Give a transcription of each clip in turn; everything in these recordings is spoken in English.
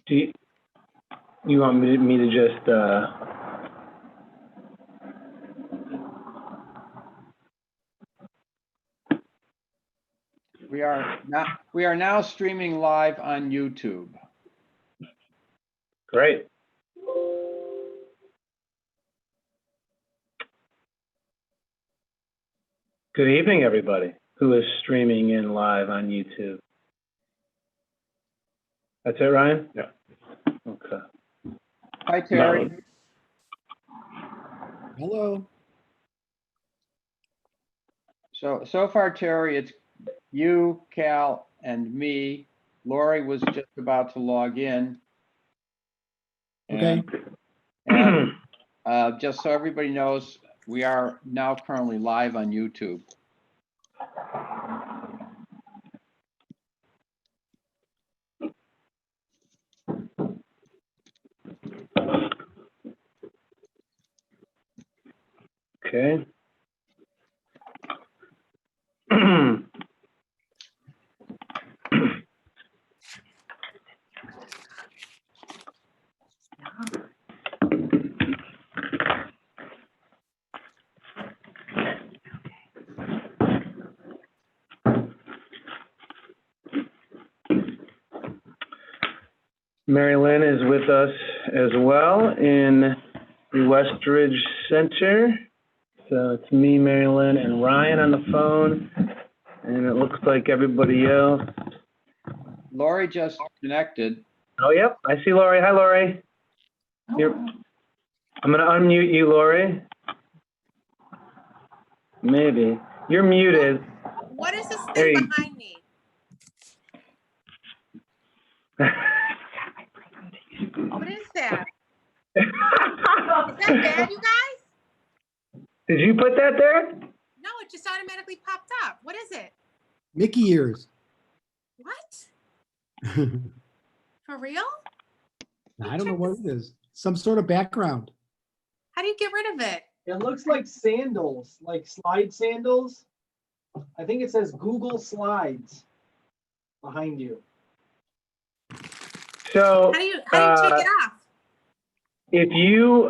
Do you want me to just, We are now streaming live on YouTube. great. Good evening, everybody who is streaming in live on YouTube. That's it, Ryan? Yeah. Okay. Hi, Terry. Hello. So far, Terry, it's you, Cal, and me. Lori was just about to log in. Okay. And just so everybody knows, we are now currently live on YouTube. Okay. Mary Lynn is with us as well in the Westridge Center. So it's me, Mary Lynn, and Ryan on the phone. And it looks like everybody else. Lori just connected. Oh, yep. I see Lori. Hi, Lori. I'm going to unmute you, Lori. Maybe. You're muted. What is this There thing you- behind me? What is that? Is that bad, you guys? Did you put that there? No, it just automatically popped up. What is it? Mickey ears. What? I For real? don't know what it is. Some sort of background. How do you get rid of it? It looks like sandals, like slide sandals. I think it says Google Slides behind you. So How do you take it off? if you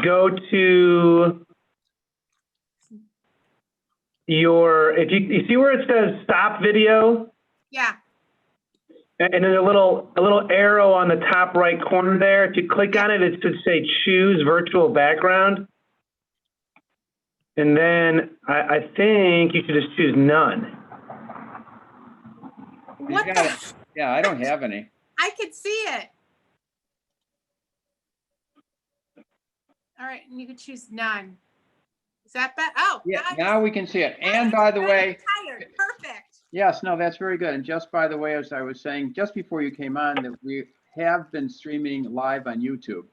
go to if you see where it says stop video, Yeah. and then a little arrow on the top right corner there, if you click on it, it should say choose virtual background. And then I think you should just choose none. What got the? it. Yeah, I don't have any. I could see it. All right, and you could choose none. Is that better? Oh, Yeah, I now we can see it. And by the way, tired. Perfect. yes, no, that's very good. And just by the way, as I was saying, just before you came on, that we have been streaming live on YouTube.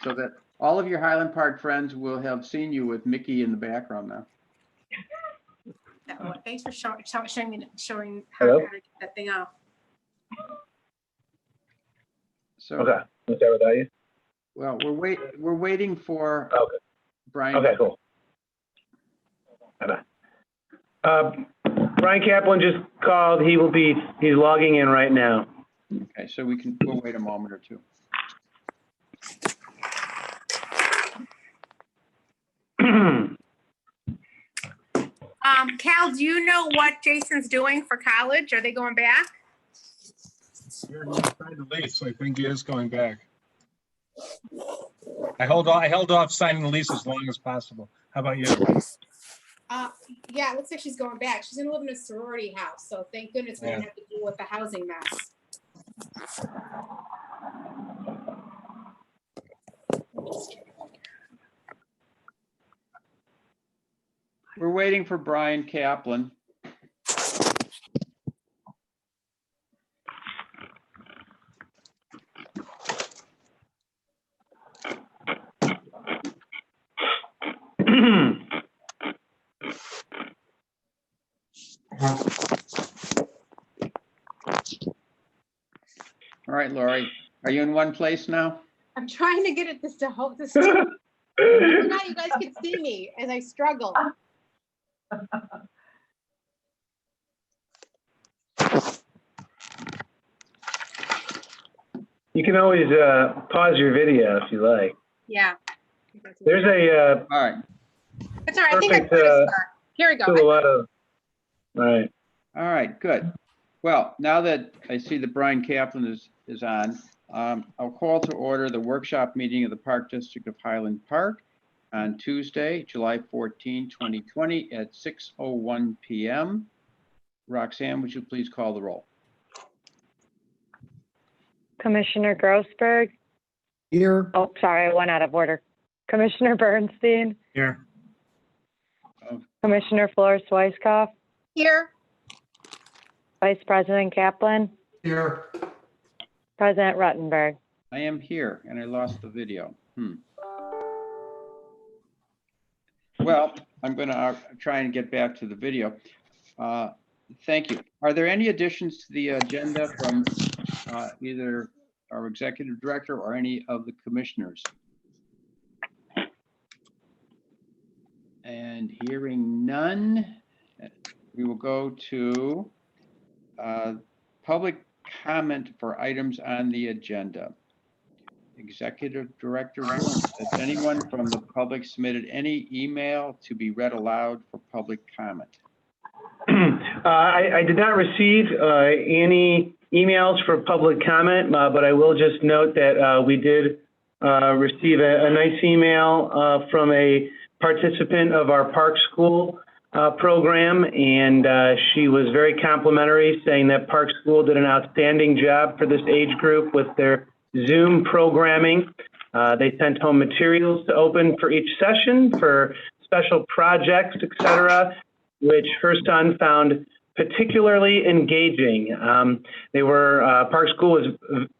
So that all of your Highland Park friends will have seen you with Mickey in the background now. Thanks for showing me Hello? how to get that thing off. So, Okay. Is that without you? well, we're waiting for Okay. Brian. Okay, cool. Bye-bye. Brian Kaplan just called. He's logging in right now. Okay, so we'll wait a moment or two. Cal, do you know what Jason's doing for college? Are they going back? Yeah, he signed the lease. I think he is going back. I held off signing the lease as long as possible. How about you? Yeah, it looks like she's going back. She's gonna live in a sorority house, so thank goodness we don't Yeah. have to deal with the housing mess. We're waiting for Brian Kaplan. All right, Lori, are you in one place now? I'm trying to get it this to hope this. Now you guys can see me as I struggle. You can always pause your video if you like. Yeah. There's a All right, That's all right. I think I perfect, put a star. Here we go. silhouette of, right. all right, good. Well, now that I see that Brian Kaplan is on, I'll call to order the workshop meeting of the Park District of Highland Park on Tuesday, July 14, 2020 at 6:01 PM. Roxanne, would you please call the roll? Commissioner Grossberg. Here, Oh, sorry, I went out of order. Commissioner Bernstein, Here. Commissioner Flores Weiskopf, Here. Vice President Kaplan, here. President Ruttenberg. I am here and I lost the video. Well, I'm going to try and get back to the video. Thank you. Are there any additions to the agenda from either our executive director or any of the commissioners? And hearing none, we will go to public comment for items on the agenda. Executive Director Bloom, has anyone from the public submitted any email to be read aloud for public comment? I did not receive any emails for public comment, but I will just note that we did receive a nice email from a participant of our Park School program, and she was very complimentary, saying that Park School did an outstanding job for this age group with their Zoom programming. They sent home materials to open for each session for special projects, etc., which her son found particularly engaging. Park School was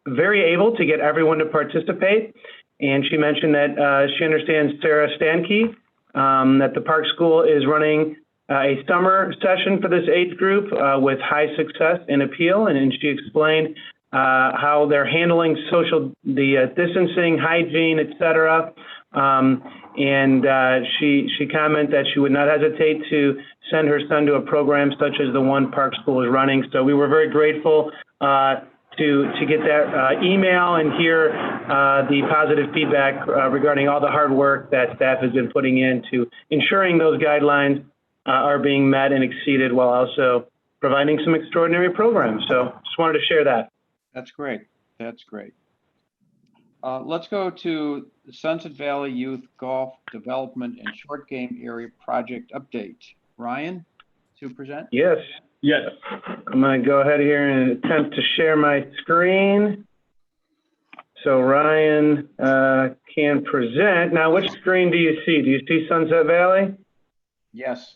very able to get everyone to participate, and she mentioned that she understands Sarah Stanke, that the Park School is running a summer session for this age group with high success and appeal, and she explained how they're handling the distancing, hygiene, etc. And she commented that she would not hesitate to send her son to a program such as the one Park School is running. So we were very grateful to get that email and hear the positive feedback regarding all the hard work that staff has been putting into ensuring those guidelines are being met and exceeded while also providing some extraordinary programs. So just wanted to share that. That's great. That's great. Let's go to the Sunset Valley Youth Golf Development and Short Game Area Project Update. Ryan, to present? Yes. Yes. I'm going to go ahead here and attempt to share my screen so Ryan can present. Now, which screen do you see? Do you see Sunset Valley? Yes.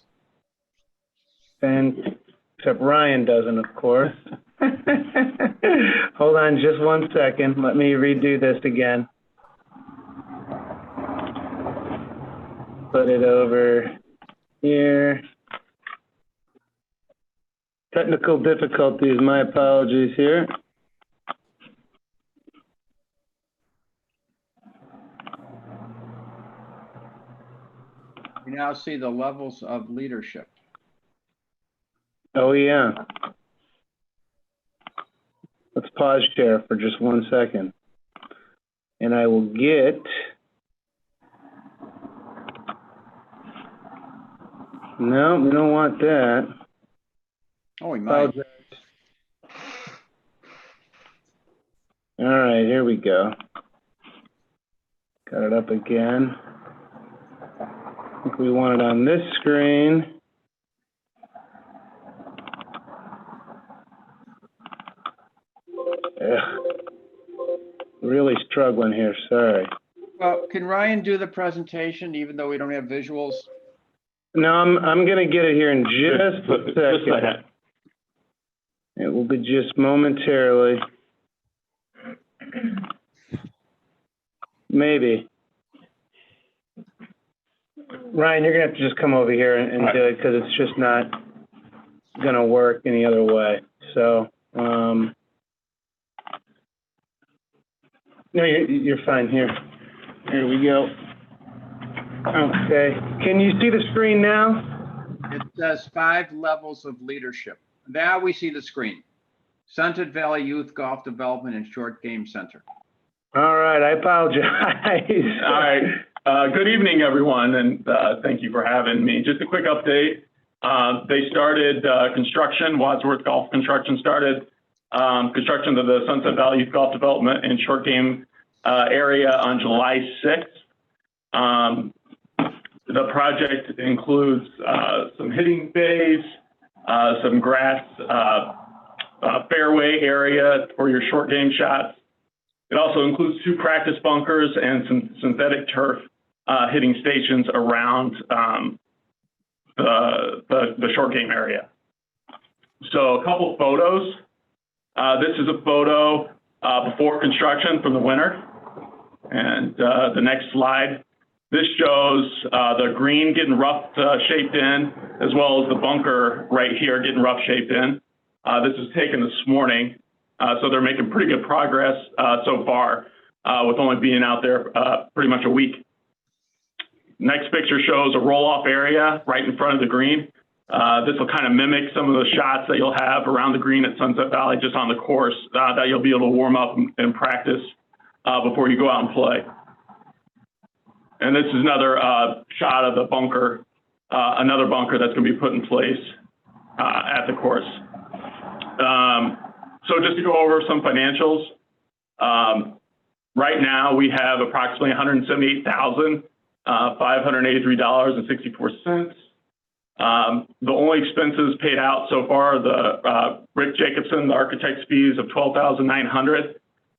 And except Ryan doesn't, of course. Hold on just 1 second. Let me redo this again. Put it over here. Technical difficulties, my apologies here. We now see the levels of leadership. Oh, yeah. Let's pause share for just 1 second. And I will get... No, we don't want that. Oh, we might. All right, here we go. Got it up again. I think we want it on this screen. Really struggling here, sorry. Well, can Ryan do the presentation even though we don't have visuals? No, I'm gonna get it here in just a second. It will be just momentarily. Maybe. Ryan, you're gonna have to just come over here and do it because it's just not gonna work any other way. So, no, you're fine here. Here we go. Okay, can you see the screen now? It says 5 levels of leadership. Now we see the screen. Sunset Valley Youth Golf Development and Short Game Center. All right, I apologize. All right. Good evening, everyone, and thank you for having me. Just a quick update. They started construction. Wadsworth Golf Construction started construction of the Sunset Valley Youth Golf Development and Short Game area on July 6th. The project includes some hitting bays, some grass fairway area for your short game shots. It also includes 2 practice bunkers and some synthetic turf hitting stations around the short game area. So a couple photos. This is a photo before construction from the winter. And the next slide. This shows the green getting rough shaped in, as well as the bunker right here getting rough shaped in. This was taken this morning. So they're making pretty good progress so far with only being out there pretty much a week. Next picture shows a roll-off area right in front of the green. This will kind of mimic some of the shots that you'll have around the green at Sunset Valley, just on the course that you'll be able to warm up and practice before you go out and play. And this is another shot of the bunker, another bunker that's going to be put in place at the course. So just to go over some financials, right now we have approximately $178,583.64. The only expenses paid out so far, the Rick Jacobson, the architect's fees of $12,900.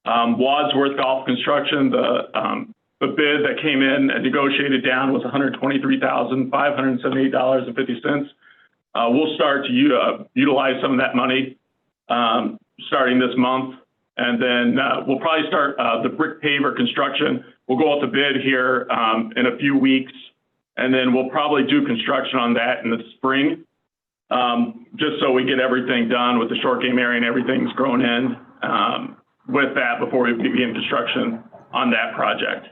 Wadsworth Golf Construction, the bid that came in and negotiated down was $123,578.50. We'll start to utilize some of that money starting this month. And then we'll probably start the brick paver construction. We'll go out to bid here in a few weeks. And then we'll probably do construction on that in the spring, just so we get everything done with the short game area and everything's grown in with that before we begin construction on that project.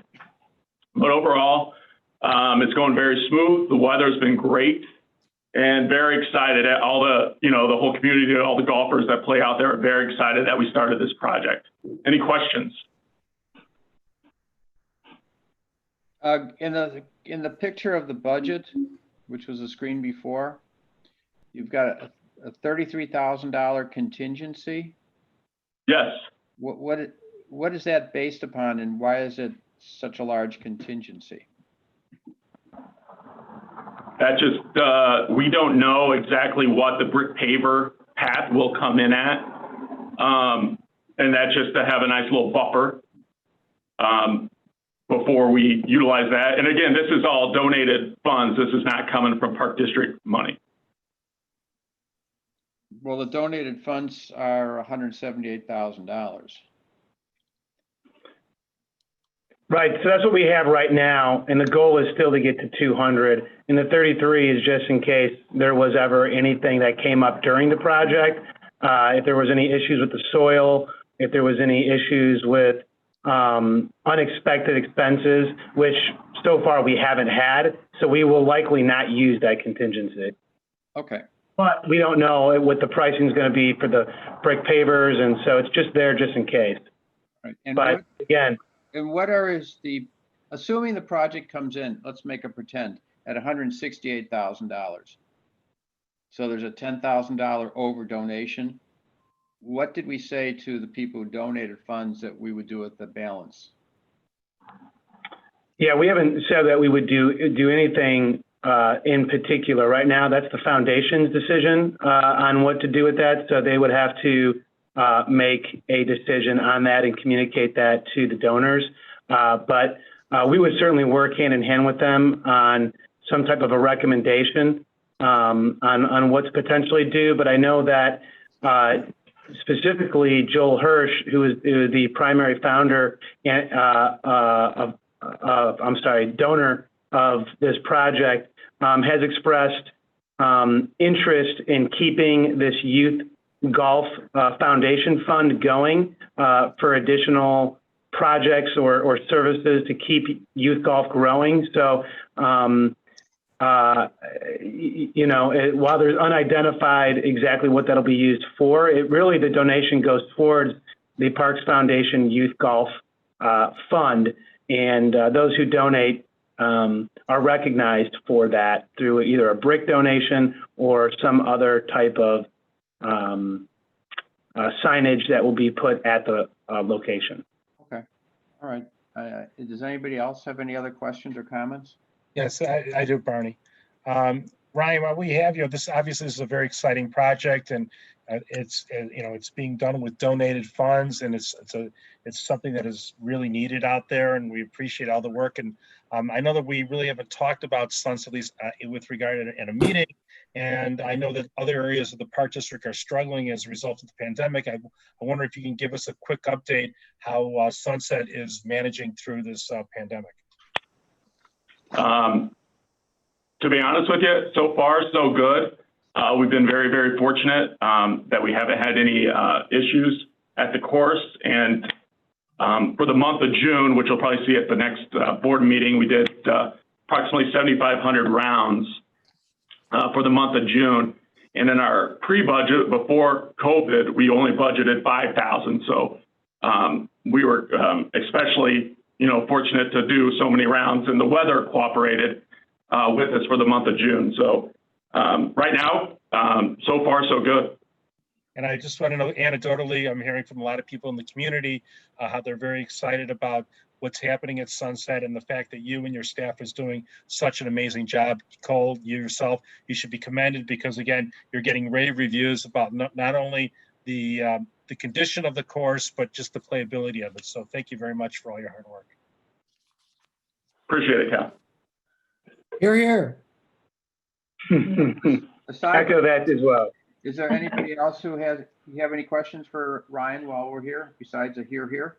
But overall, it's going very smooth. The weather's been great and very excited. All the, the whole community, all the golfers that play out there are very excited that we started this project. Any questions? In the picture of the budget, which was the screen before, you've got a $33,000 contingency. Yes. What is that based upon, and why is it such a large contingency? That just, we don't know exactly what the brick paver path will come in at. And that's just to have a nice little buffer before we utilize that. And again, this is all donated funds. This is not coming from Park District money. Well, the donated funds are $178,000. Right, so that's what we have right now, and the goal is still to get to 200. And the 33 is just in case there was ever anything that came up during the project, if there was any issues with the soil, if there was any issues with unexpected expenses, which so far we haven't had, so we will likely not use that contingency. Okay. But we don't know what the pricing is going to be for the brick pavers, and so it's just there just in case. Right. And but again, and assuming the project comes in, let's make a pretend, at $168,000. So there's a $10,000 over donation. What did we say to the people who donated funds that we would do with the balance? Yeah, we haven't said that we would do anything in particular. Right now, that's the foundation's decision on what to do with that. So they would have to make a decision on that and communicate that to the donors. But we would certainly work hand in hand with them on some type of a recommendation on what's potentially due. But I know that specifically Joel Hirsch, who is the primary founder donor of this project, has expressed interest in keeping this youth golf foundation fund going for additional projects or services to keep youth golf growing. So while there's unidentified exactly what that'll be used for, the donation goes towards the Parks Foundation Youth Golf Fund, and those who donate are recognized for that through either a brick donation or some other type of signage that will be put at the location. Okay, all right. Does anybody else have any other questions or comments? Yes, I do, Barney. Ryan, while we have you, this obviously is a very exciting project, and it's being done with donated funds, and it's something that is really needed out there, and we appreciate all the work. And I know that we really haven't talked about Sunset Lease with regard in a meeting, and I know that other areas of the Park District are struggling as a result of the pandemic. I wonder if you can give us a quick update how Sunset is managing through this pandemic. To be honest with you, so far so good. We've been very, very fortunate that we haven't had any issues at the course. And for the month of June, which you'll probably see at the next board meeting, we did approximately 7,500 rounds for the month of June. And in our pre-budget before COVID, we only budgeted 5,000. So we were especially, fortunate to do so many rounds, and the weather cooperated with us for the month of June. So right now, so far so good. And I just want to know, anecdotally, I'm hearing from a lot of people in the community how they're very excited about what's happening at Sunset, and the fact that you and your staff is doing such an amazing job. Cole, you yourself, you should be commended, because again, you're getting rave reviews about not only the condition of the course, but just the playability of it. So thank you very much for all your hard work. Appreciate it, Cal. Here, here. Echo that as well. Is there anybody else you have any questions for Ryan while we're here, besides a here?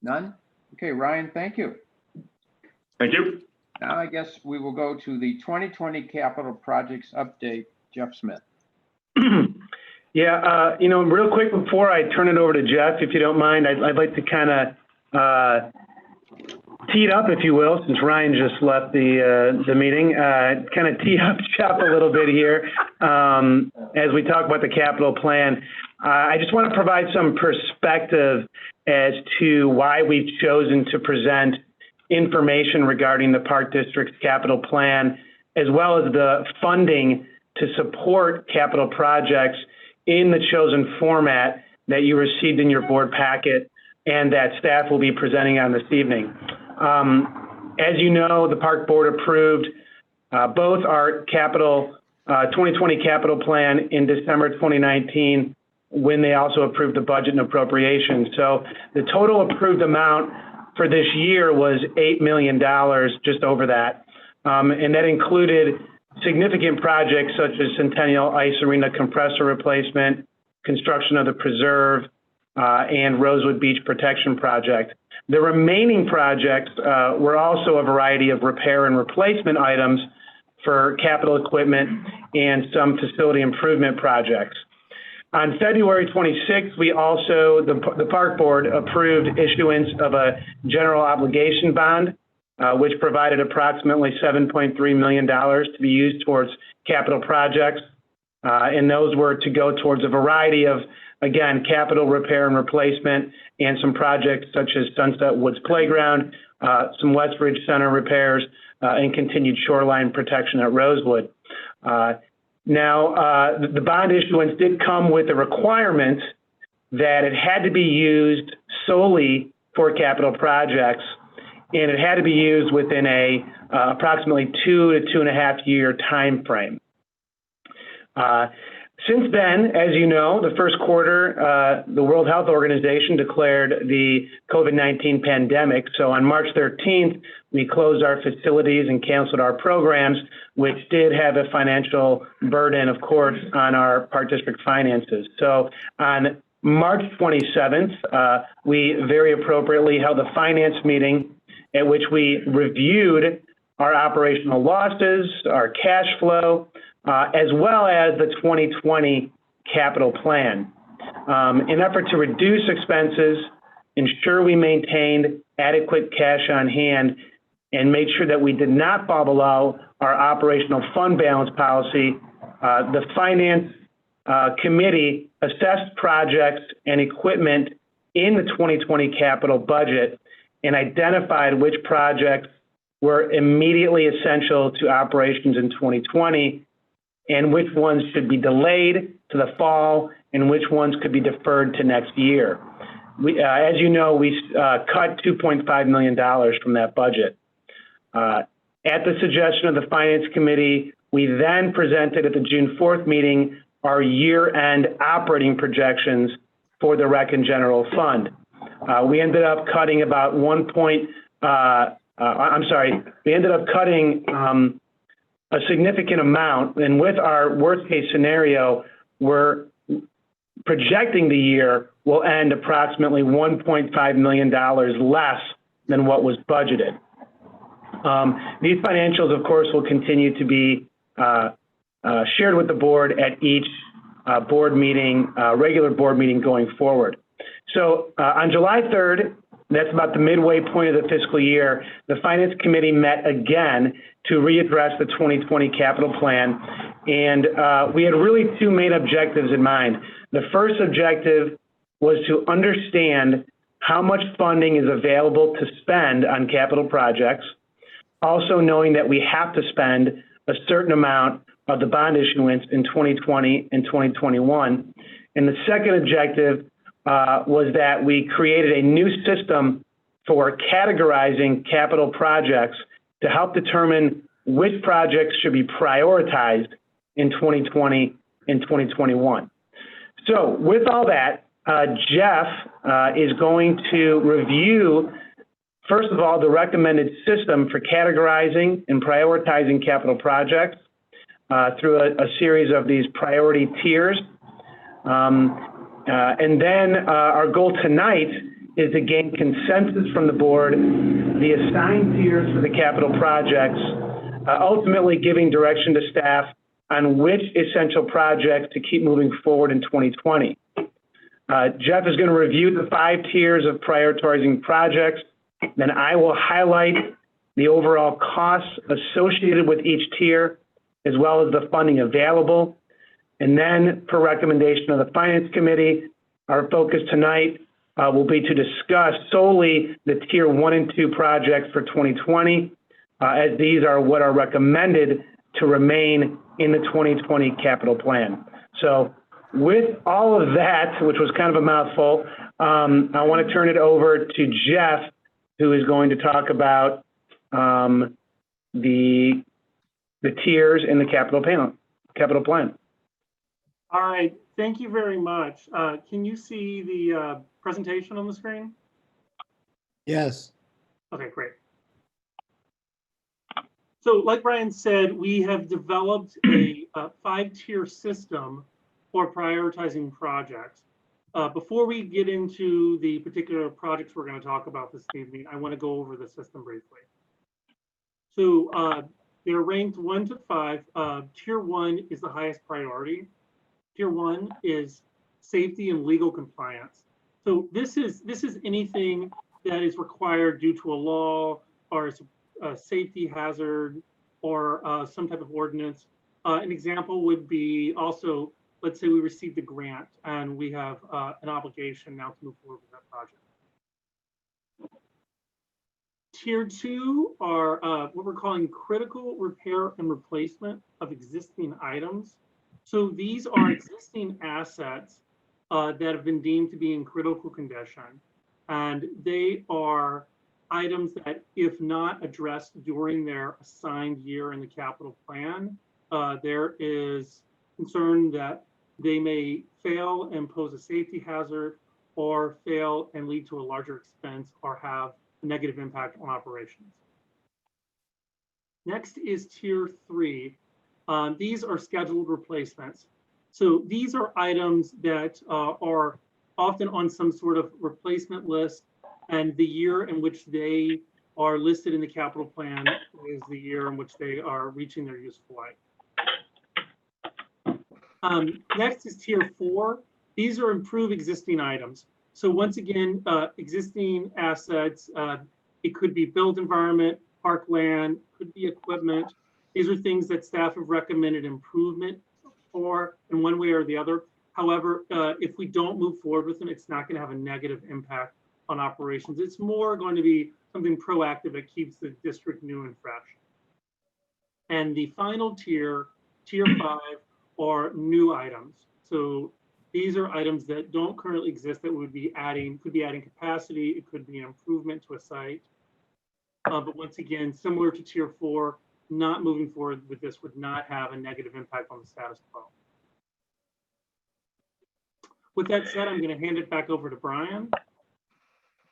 None? Okay, Ryan, thank you. Thank you. Now I guess we will go to the 2020 capital projects update. Jeff Smith. Yeah, real quick before I turn it over to Jeff, if you don't mind, I'd like to kind of tee it up, if you will, since Ryan just left the meeting, kind of tee up Jeff a little bit here as we talk about the capital plan. I just want to provide some perspective as to why we've chosen to present information regarding the Park District's capital plan, as well as the funding to support capital projects in the chosen format that you received in your board packet and that staff will be presenting on this evening. As you know, the Park Board approved both our 2020 capital plan in December 2019, when they also approved the budget and appropriations. So the total approved amount for this year was $8 million, just over that. And that included significant projects such as Centennial Ice Arena compressor replacement, construction of the preserve, and Rosewood Beach Protection Project. The remaining projects were also a variety of repair and replacement items for capital equipment and some facility improvement projects. On February 26th, we also, the Park Board approved issuance of a general obligation bond, which provided approximately $7.3 million to be used towards capital projects. And those were to go towards a variety of, again, capital repair and replacement, and some projects such as Sunset Woods Playground, some Westridge Center repairs, and continued shoreline protection at Rosewood. Now, the bond issuance did come with a requirement that it had to be used solely for capital projects, and it had to be used within a approximately 2 to 2.5 year time frame. Since then, as you know, the first quarter, the World Health Organization declared the COVID-19 pandemic. So on March 13th, we closed our facilities and canceled our programs, which did have a financial burden, of course, on our Park District finances. So on March 27th, we very appropriately held a finance meeting at which we reviewed our operational losses, our cash flow, as well as the 2020 capital plan. In effort to reduce expenses, ensure we maintained adequate cash on hand, and made sure that we did not fall below our operational fund balance policy, the Finance Committee assessed projects and equipment in the 2020 capital budget and identified which projects were immediately essential to operations in 2020 and which ones should be delayed to the fall and which ones could be deferred to next year. We, as you know, we cut $2.5 million from that budget. At the suggestion of the Finance Committee, we then presented at the June 4th meeting our year-end operating projections for the Rec and General Fund. We ended up cutting about we ended up cutting a significant amount, and with our worst case scenario, we're projecting the year will end approximately $1.5 million less than what was budgeted. These financials, of course, will continue to be shared with the board at each board meeting, regular board meeting going forward. So on July 3rd, that's about the midway point of the fiscal year, the Finance Committee met again to readdress the 2020 capital plan. And we had really two main objectives in mind. The first objective was to understand how much funding is available to spend on capital projects, also knowing that we have to spend a certain amount of the bond issuance in 2020 and 2021. And the second objective was that we created a new system for categorizing capital projects to help determine which projects should be prioritized in 2020 and 2021. So with all that, Jeff is going to review, first of all, the recommended system for categorizing and prioritizing capital projects through a series of these priority tiers. And then our goal tonight is to gain consensus from the board, the assigned tiers for the capital projects, ultimately giving direction to staff on which essential projects to keep moving forward in 2020. Jeff is going to review the 5 tiers of prioritizing projects. Then I will highlight the overall costs associated with each tier, as well as the funding available. And then, per recommendation of the Finance Committee, our focus tonight will be to discuss solely the Tier 1 and 2 projects for 2020, as these are what are recommended to remain in the 2020 capital plan. So with all of that, which was kind of a mouthful, I want to turn it over to Jeff, who is going to talk about the tiers in the capital plan. All right, thank you very much. Can you see the presentation on the screen? Yes. Okay, great. So like Brian said, we have developed a 5-tier system for prioritizing projects. Before we get into the particular projects we're going to talk about this evening, I want to go over the system briefly. So they're ranked 1 to 5. Tier 1 is the highest priority. Tier 1 is safety and legal compliance. So this is anything that is required due to a law or a safety hazard or some type of ordinance. An example would be also, let's say we received a grant and we have an obligation now to move forward with that project. Tier 2 are what we're calling critical repair and replacement of existing items. So these are existing assets that have been deemed to be in critical condition. And they are items that, if not addressed during their assigned year in the capital plan, there is concern that they may fail and pose a safety hazard, or fail and lead to a larger expense or have a negative impact on operations. Next is Tier 3. These are scheduled replacements. So these are items that are often on some sort of replacement list, and the year in which they are listed in the capital plan is the year in which they are reaching their useful life. Next is Tier 4. These are improve existing items. So once again, existing assets, it could be built environment, parkland, could be equipment. These are things that staff have recommended improvement for in one way or the other. However, if we don't move forward with them, it's not going to have a negative impact on operations. It's more going to be something proactive that keeps the district new and fresh. And the final tier, tier 5, are new items. So these are items that don't currently exist that would be adding, could be adding capacity. It could be an improvement to a site. But once again, similar to tier 4, not moving forward with this would not have a negative impact on the status quo. With that said, I'm going to hand it back over to Brian.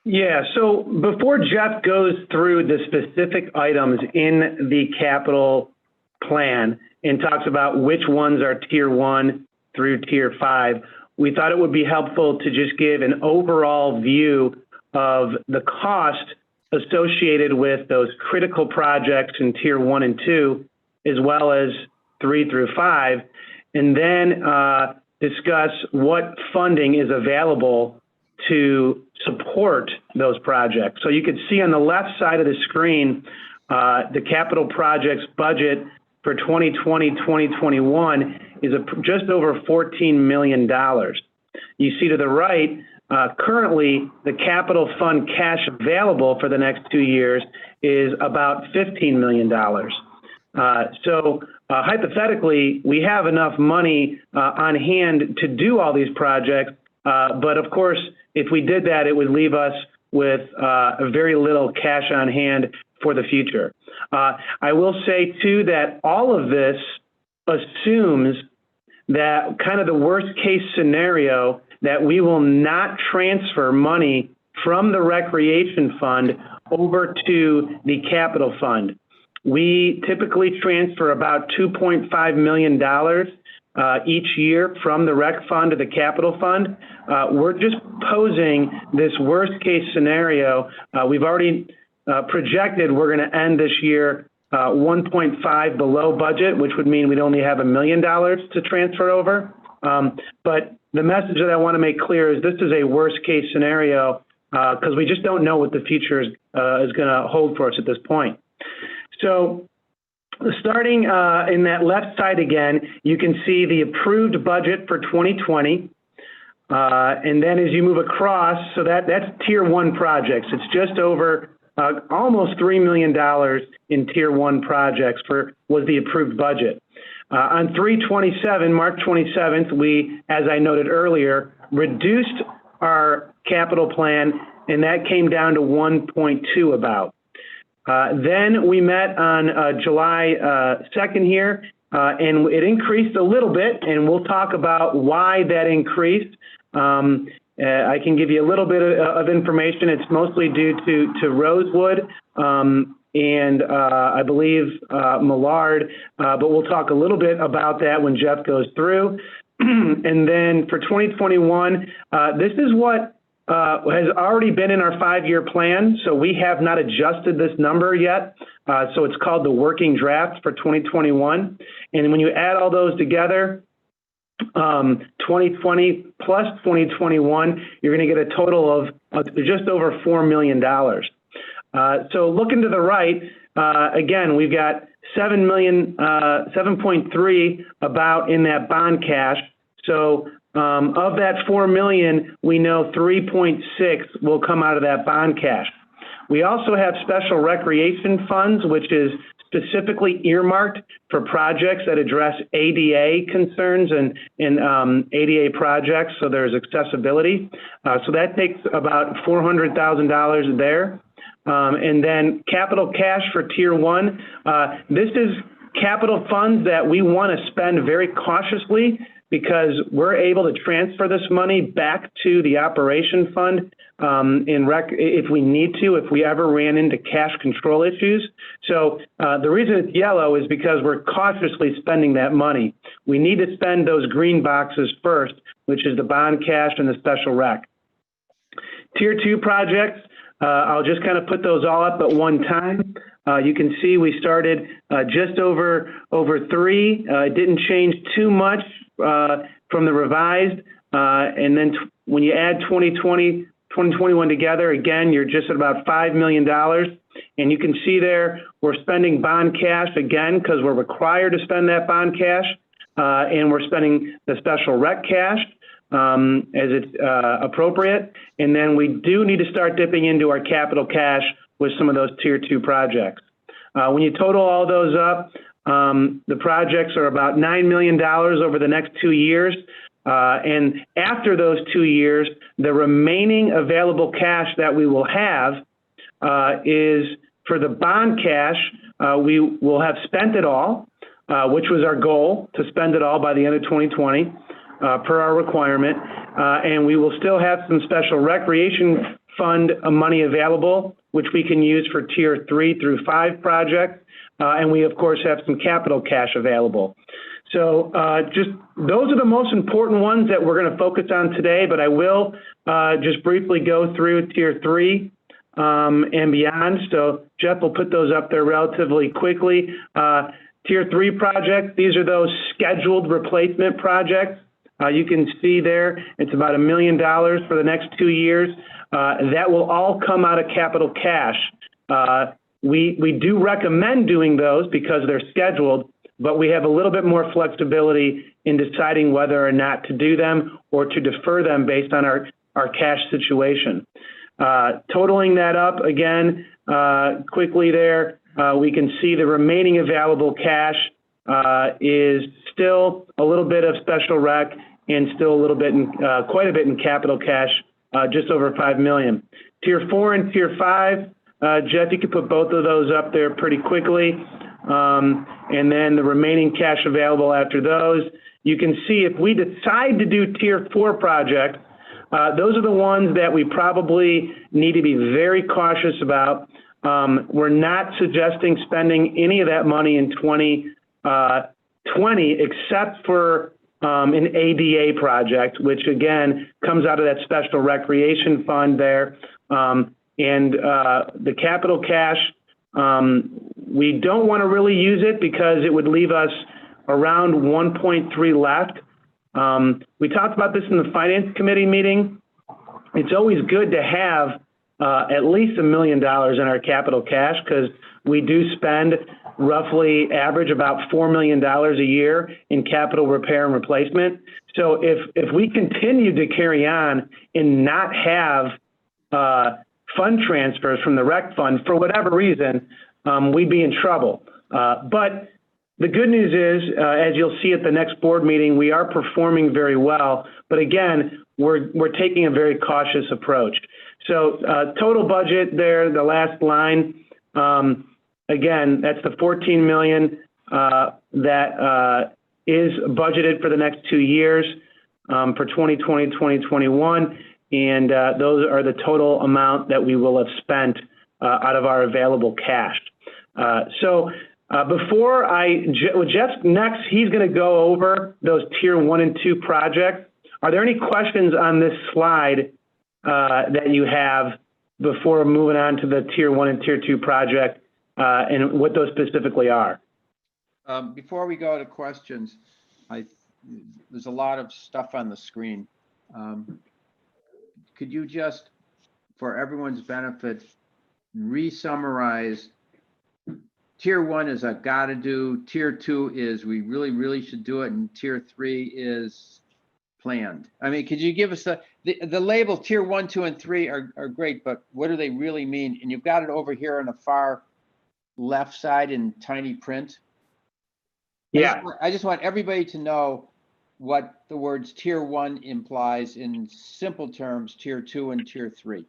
Yeah, so before Jeff goes through the specific items in the capital plan and talks about which ones are tier 1 through tier 5, we thought it would be helpful to just give an overall view of the cost associated with those critical projects in tier 1 and 2, as well as 3 through 5, and then discuss what funding is available to support those projects. So you can see on the left side of the screen, the capital projects budget for 2020-2021 is just over $14 million. You see to the right, currently the capital fund cash available for the next 2 years is about $15 million. So hypothetically, we have enough money on hand to do all these projects, but of course, if we did that, it would leave us with very little cash on hand for the future. I will say too that all of this assumes that kind of the worst case scenario that we will not transfer money from the recreation fund over to the capital fund. We typically transfer about $2.5 million each year from the rec fund to the capital fund. We're just posing this worst case scenario. We've already projected we're going to end this year 1.5 below budget, which would mean we'd only have $1 million to transfer over. But the message that I want to make clear is this is a worst case scenario because we just don't know what the future is going to hold for us at this point. So starting in that left side again, you can see the approved budget for 2020. And then as you move across, so that's tier 1 projects. It's just over almost $3 million in tier 1 projects was the approved budget. On March 27th, we, as I noted earlier, reduced our capital plan, and that came down to 1.2 about. Then we met on July 2nd here, and it increased a little bit, and we'll talk about why that increased. I can give you a little bit of information. It's mostly due to Rosewood and I believe Millard, but we'll talk a little bit about that when Jeff goes through. And then for 2021, this is what has already been in our 5-year plan, so we have not adjusted this number yet. So it's called the working draft for 2021. And when you add all those together, 2020 plus 2021, you're going to get a total of just over $4 million. So looking to the right, again, we've got 7.3 about in that bond cash. So of that 4 million, we know 3.6 will come out of that bond cash. We also have special recreation funds, which is specifically earmarked for projects that address ADA concerns and ADA projects. So there's accessibility. So that takes about $400,000 there. And then capital cash for tier 1. This is capital funds that we want to spend very cautiously because we're able to transfer this money back to the operation fund if we need to, if we ever ran into cash control issues. So the reason it's yellow is because we're cautiously spending that money. We need to spend those green boxes first, which is the bond cash and the special rec. Tier 2 projects, I'll just kind of put those all up at one time. You can see we started just over 3. It didn't change too much from the revised. And then when you add 2020 2021 together, again, you're just at about $5 million. And you can see there, we're spending bond cash again, because we're required to spend that bond cash. And we're spending the special rec cash as it's appropriate. And then we do need to start dipping into our capital cash with some of those tier 2 projects. When you total all those up, the projects are about $9 million over the next 2 years. And after those 2 years, the remaining available cash that we will have is for the bond cash. We will have spent it all, which was our goal, to spend it all by the end of 2020 per our requirement. And we will still have some special recreation fund money available, which we can use for tier 3 through 5 projects. And we, of course, have some capital cash available. So just those are the most important ones that we're going to focus on today, but I will just briefly go through tier 3 and beyond. So Jeff will put those up there relatively quickly. Tier 3 projects, these are those scheduled replacement projects. You can see there, it's about $1 million for the next 2 years. That will all come out of capital cash. We do recommend doing those because they're scheduled, but we have a little bit more flexibility in deciding whether or not to do them or to defer them based on our cash situation. Totaling that up again, quickly there, we can see the remaining available cash is still a little bit of special rec and still a little bit in, quite a bit in capital cash, just over $5 million. Tier 4 and tier 5, Jeff, you could put both of those up there pretty quickly. And then the remaining cash available after those, you can see if we decide to do tier 4 projects, those are the ones that we probably need to be very cautious about. We're not suggesting spending any of that money in 2020 except for an ADA project, which again comes out of that special recreation fund there. And the capital cash, we don't want to really use it because it would leave us around 1.3 left. We talked about this in the finance committee meeting. It's always good to have at least $1 million in our capital cash because we do spend roughly average about $4 million a year in capital repair and replacement. So if we continue to carry on and not have fund transfers from the rec fund for whatever reason, we'd be in trouble. But the good news is, as you'll see at the next board meeting, we are performing very well. But again, we're taking a very cautious approach. So total budget there, the last line, again, that's the $14 million that is budgeted for the next 2 years for 2020, 2021. And those are the total amount that we will have spent out of our available cash. So before Jeff's next, he's going to go over those tier 1 and 2 projects. Are there any questions on this slide that you have before moving on to the tier 1 and tier 2 project and what those specifically are? Before we go to questions, there's a lot of stuff on the screen. Could you just, for everyone's benefit, re-summarize? Tier 1 is a gotta do, tier 2 is we really, really should do it, and tier 3 is planned. I mean, could you give us the label tier 1, 2, and 3 are great, but what do they really mean? And you've got it over here on the far left side in tiny print. Yeah. I just want everybody to know what the words tier 1 implies in simple terms, tier 2 and tier 3.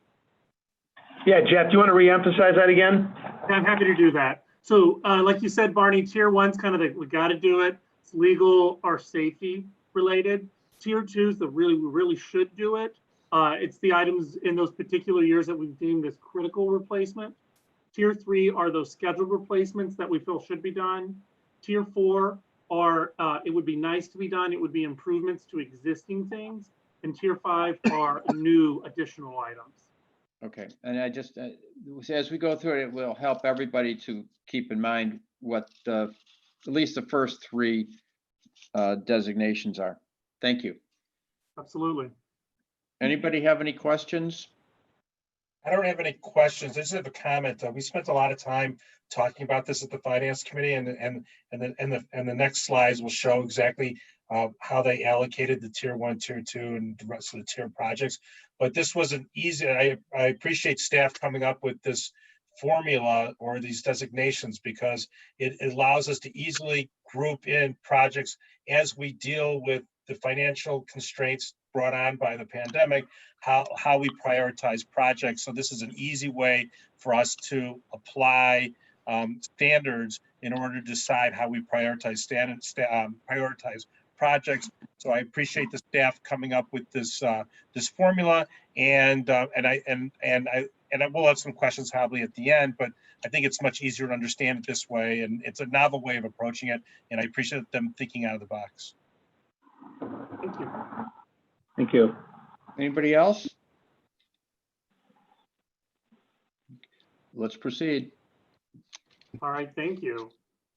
Yeah, Jeff, do you want to re-emphasize that again? I'm happy to do that. So like you said, Barney, tier 1's kind of the, we got to do it. It's legal or safety related. Tier 2 is the we really should do it. It's the items in those particular years that we've deemed as critical replacement. Tier 3 are those scheduled replacements that we feel should be done. Tier 4 are, it would be nice to be done. It would be improvements to existing things. And tier 5 are new additional items. Okay, and I just, as we go through it, it will help everybody to keep in mind what at least the first 3 designations are. Thank you. Absolutely. Anybody have any questions? I don't have any questions. I just have a comment. We spent a lot of time talking about this at the finance committee, and the next slides will show exactly how they allocated the tier 1, tier 2, and the rest of the tier projects. But this wasn't easy. I appreciate staff coming up with this formula or these designations, because it allows us to easily group in projects as we deal with the financial constraints brought on by the pandemic, how we prioritize projects. So this is an easy way for us to apply standards in order to decide how we prioritize prioritize projects. So I appreciate the staff coming up with this this formula, and I will have some questions probably at the end, but I think it's much easier to understand it this way, and it's a novel way of approaching it, and I appreciate them thinking out of the box. Thank you. Thank you. Anybody else? Let's proceed. All right, thank you.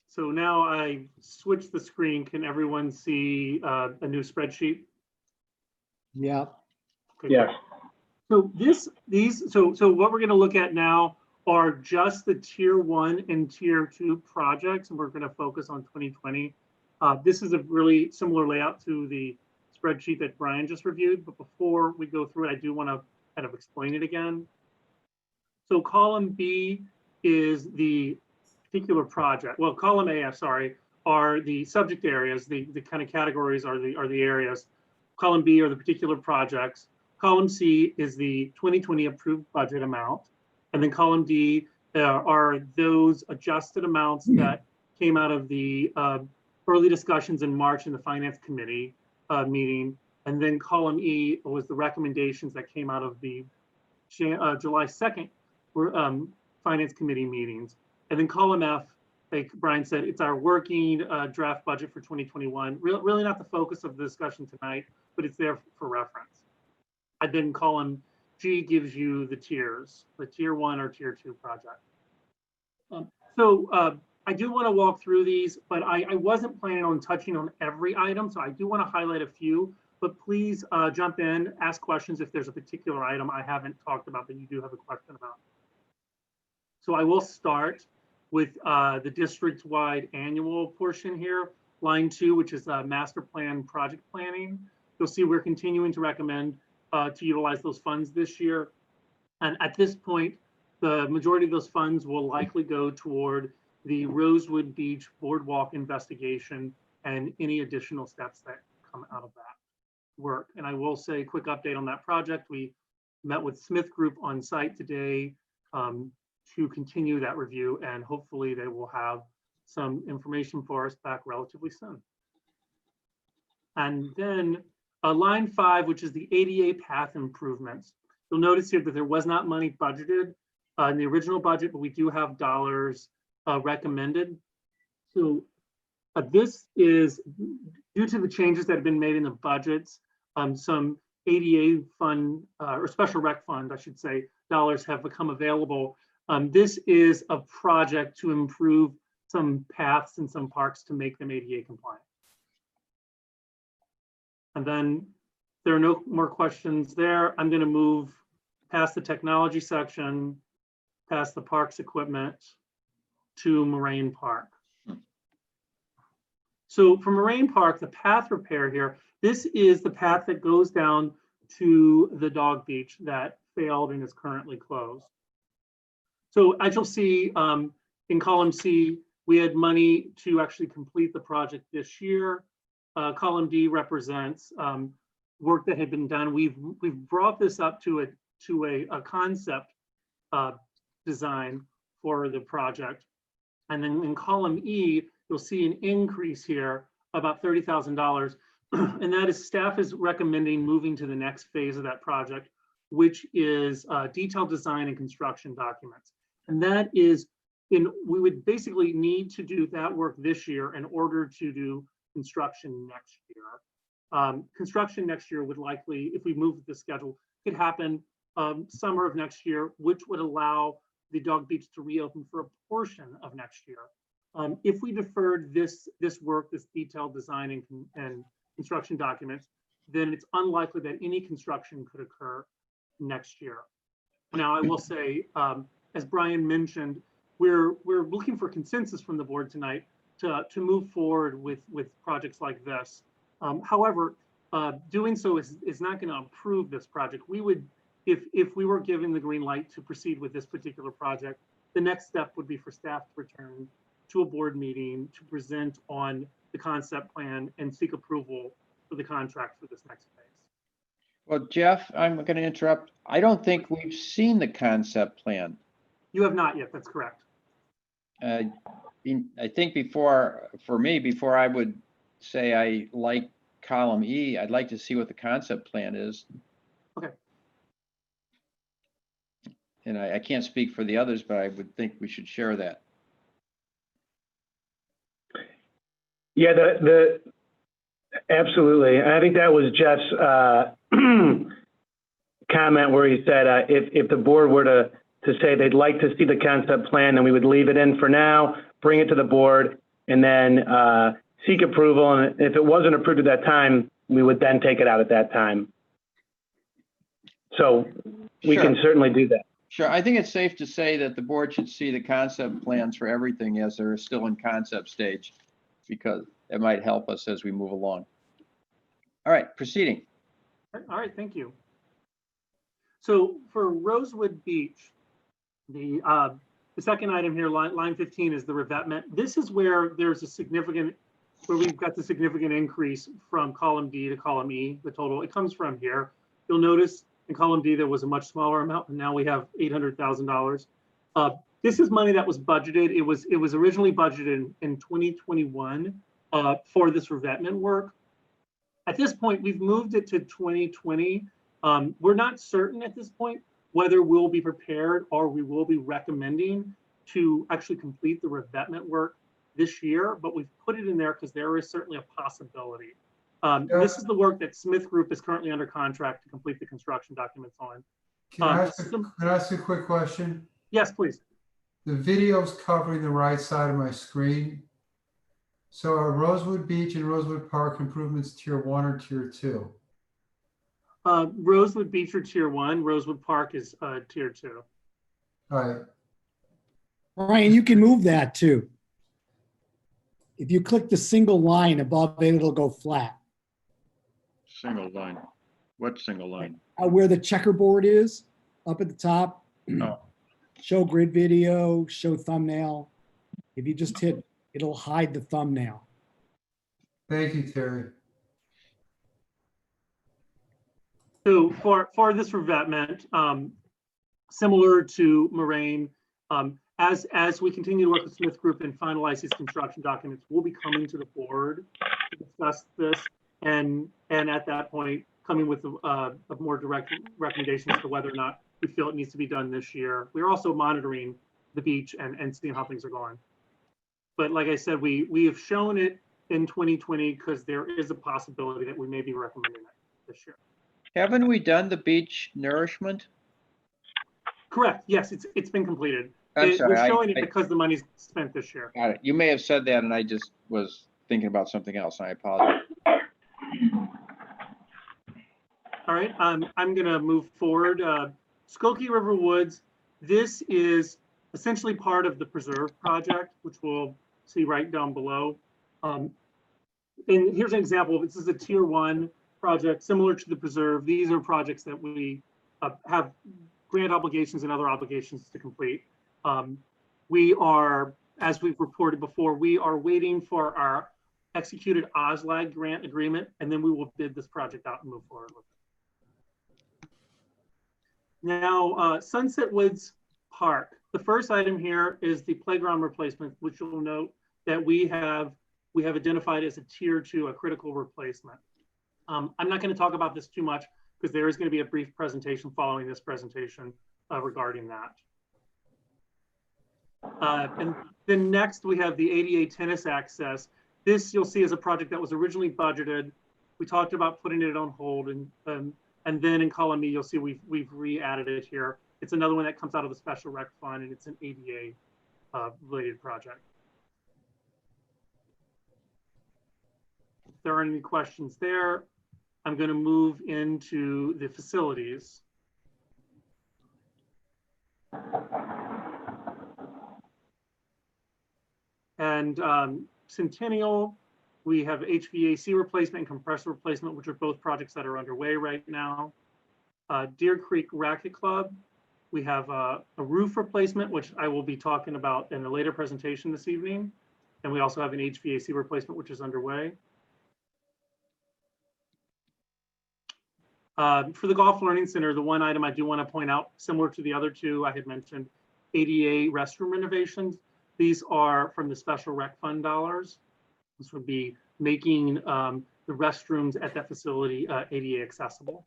So now I switched the screen. Can everyone see a new spreadsheet? Yeah. Okay, Yes. So so what we're going to look at now are just the tier 1 and tier 2 projects, and we're going to focus on 2020. This is a really similar layout to the spreadsheet that Brian just reviewed, but before we go through it, I do want to kind of explain it again. So column B is the particular project. Well, column A, I'm sorry, are the subject areas. The kind of categories are the areas. Column B are the particular projects. Column C is the 2020 approved budget amount. And then column D are those adjusted amounts that came out of the early discussions in March in the Finance Committee meeting. And then column E was the recommendations that came out of the July 2nd Finance Committee meetings. And then column F, like Brian said, it's our working draft budget for 2021. Really not the focus of the discussion tonight, but it's there for reference. And then column G gives you the tiers, the tier 1 or tier 2 project. I do want to walk through these, but I wasn't planning on touching on every item, so I do want to highlight a few, but please jump in, ask questions if there's a particular item I haven't talked about that you do have a question about. So I will start with the district-wide annual portion here, line 2, which is master plan project planning. You'll see we're continuing to recommend to utilize those funds this year. And at this point, the majority of those funds will likely go toward the Rosewood Beach Boardwalk investigation and any additional steps that come out of that work. And I will say, quick update on that project. We met with Smith Group on site today to continue that review, and hopefully they will have some information for us back relatively soon. And then line 5, which is the ADA path improvements. You'll notice here that there was not money budgeted in the original budget, but we do have dollars recommended. So this is due to the changes that have been made in the budgets. Some ADA fund or special rec fund, I should say, dollars have become available. This is a project to improve some paths and some parks to make them ADA compliant. And then there are no more questions there. I'm going to move past the technology section, past the parks equipment to Moraine Park. So for Moraine Park, the path repair here, this is the path that goes down to the dog beach that failed and is currently closed. So as you'll see in column C, we had money to actually complete the project this year. Column D represents work that had been done. We've brought this up to a concept design for the project. And then in column E, you'll see an increase here, about $30,000. And that is staff is recommending moving to the next phase of that project, which is detailed design and construction documents. And that is, we would basically need to do that work this year in order to do construction next year. Construction next year would likely, if we move the schedule, could happen summer of next year, which would allow the dog beach to reopen for a portion of next year. If we deferred this work, this detailed design and construction documents, then it's unlikely that any construction could occur next year. Now, I will say, as Brian mentioned, we're looking for consensus from the board tonight to move forward with projects like this. However, doing so is not going to approve this project. We would, if we were given the green light to proceed with this particular project, the next step would be for staff to return to a board meeting to present on the concept plan and seek approval for the contract for this next phase. Well, Jeff, I'm going to interrupt. I don't think we've seen the concept plan. You have not yet, that's correct. I think before I would say I like column E, I'd like to see what the concept plan is. Okay. And I can't speak for the others, but I would think we should share that. Yeah, absolutely. I think that was Jeff's comment where he said if the board were to say they'd like to see the concept plan, then we would leave it in for now, bring it to the board, and then seek approval. And if it wasn't approved at that time, we would then take it out at that time. So we Sure. can certainly do that. Sure. I think it's safe to say that the board should see the concept plans for everything as they're still in concept stage, because it might help us as we move along. All right, proceeding. All right, thank you. So for Rosewood Beach, the second item here, line 15, is the revetment. This is where there's where we've got the significant increase from column D to column E, the total. It comes from here. You'll notice in column D, there was a much smaller amount, and now we have $800,000. This is money that was budgeted. It was originally budgeted in 2021 for this revetment work. At this point, we've moved it to 2020. We're not certain at this point whether we'll be prepared or we will be recommending to actually complete the revetment work this year, but we've put it in there because there is certainly a possibility. This is the work that Smith Group is currently under contract to complete the construction documents on. Can I ask you a quick question? Yes, please. The video's covering the right side of my screen. So are Rosewood Beach and Rosewood Park improvements tier 1 or tier 2? Rosewood Beach are tier 1, Rosewood Park is tier 2. All right. Ryan, you can move that too. If you click the single line above it, it'll go flat. Single line. What single line? Where the checkerboard is, up at the top. Oh. Show grid video, show thumbnail. If you just hit, it'll hide the thumbnail. Thank you, Terry. So for this revetment, similar to Moraine, as we continue to work with Smith Group and finalize these construction documents, we'll be coming to the board to discuss this, and at that point, coming with a more direct recommendation as to whether or not we feel it needs to be done this year. We're also monitoring the beach and seeing how things are going. But like I said, we have shown it in 2020 because there is a possibility that we may be recommending it this year. Haven't we done the beach nourishment? Correct. Yes, it's been completed. I'm sorry, We're showing it because the money's spent this year. Got it. You may have said that and I just was thinking about something else, and I apologize. All right, I'm gonna move forward. Skokie River Woods, this is essentially part of the preserve project, which we'll see right down below. And here's an example. This is a tier 1 project similar to the preserve. These are projects that we have grant obligations and other obligations to complete. We are, as we've reported before, we are waiting for our executed OSLAG grant agreement, and then we will bid this project out and move forward with it. Now, Sunset Woods Park. The first item here is the playground replacement, which you'll note that we have identified as a tier 2, a critical replacement. I'm not going to talk about this too much because there is going to be a brief presentation following this presentation regarding that. And then next we have the ADA tennis access. This you'll see is a project that was originally budgeted. We talked about putting it on hold, and then in column E you'll see we've re-added it here. It's another one that comes out of the special rec fund, and it's an ADA related project. If there aren't any questions there, I'm going to move into the facilities. And Centennial, we have HVAC replacement and compressor replacement, which are both projects that are underway right now. Deer Creek Racket Club, we have a roof replacement, which I will be talking about in a later presentation this evening. And we also have an HVAC replacement, which is underway. For the Golf Learning Center, the one item I do want to point out, similar to the other two I had mentioned, ADA restroom renovations. These are from the special rec fund dollars. This would be making the restrooms at that facility ADA accessible.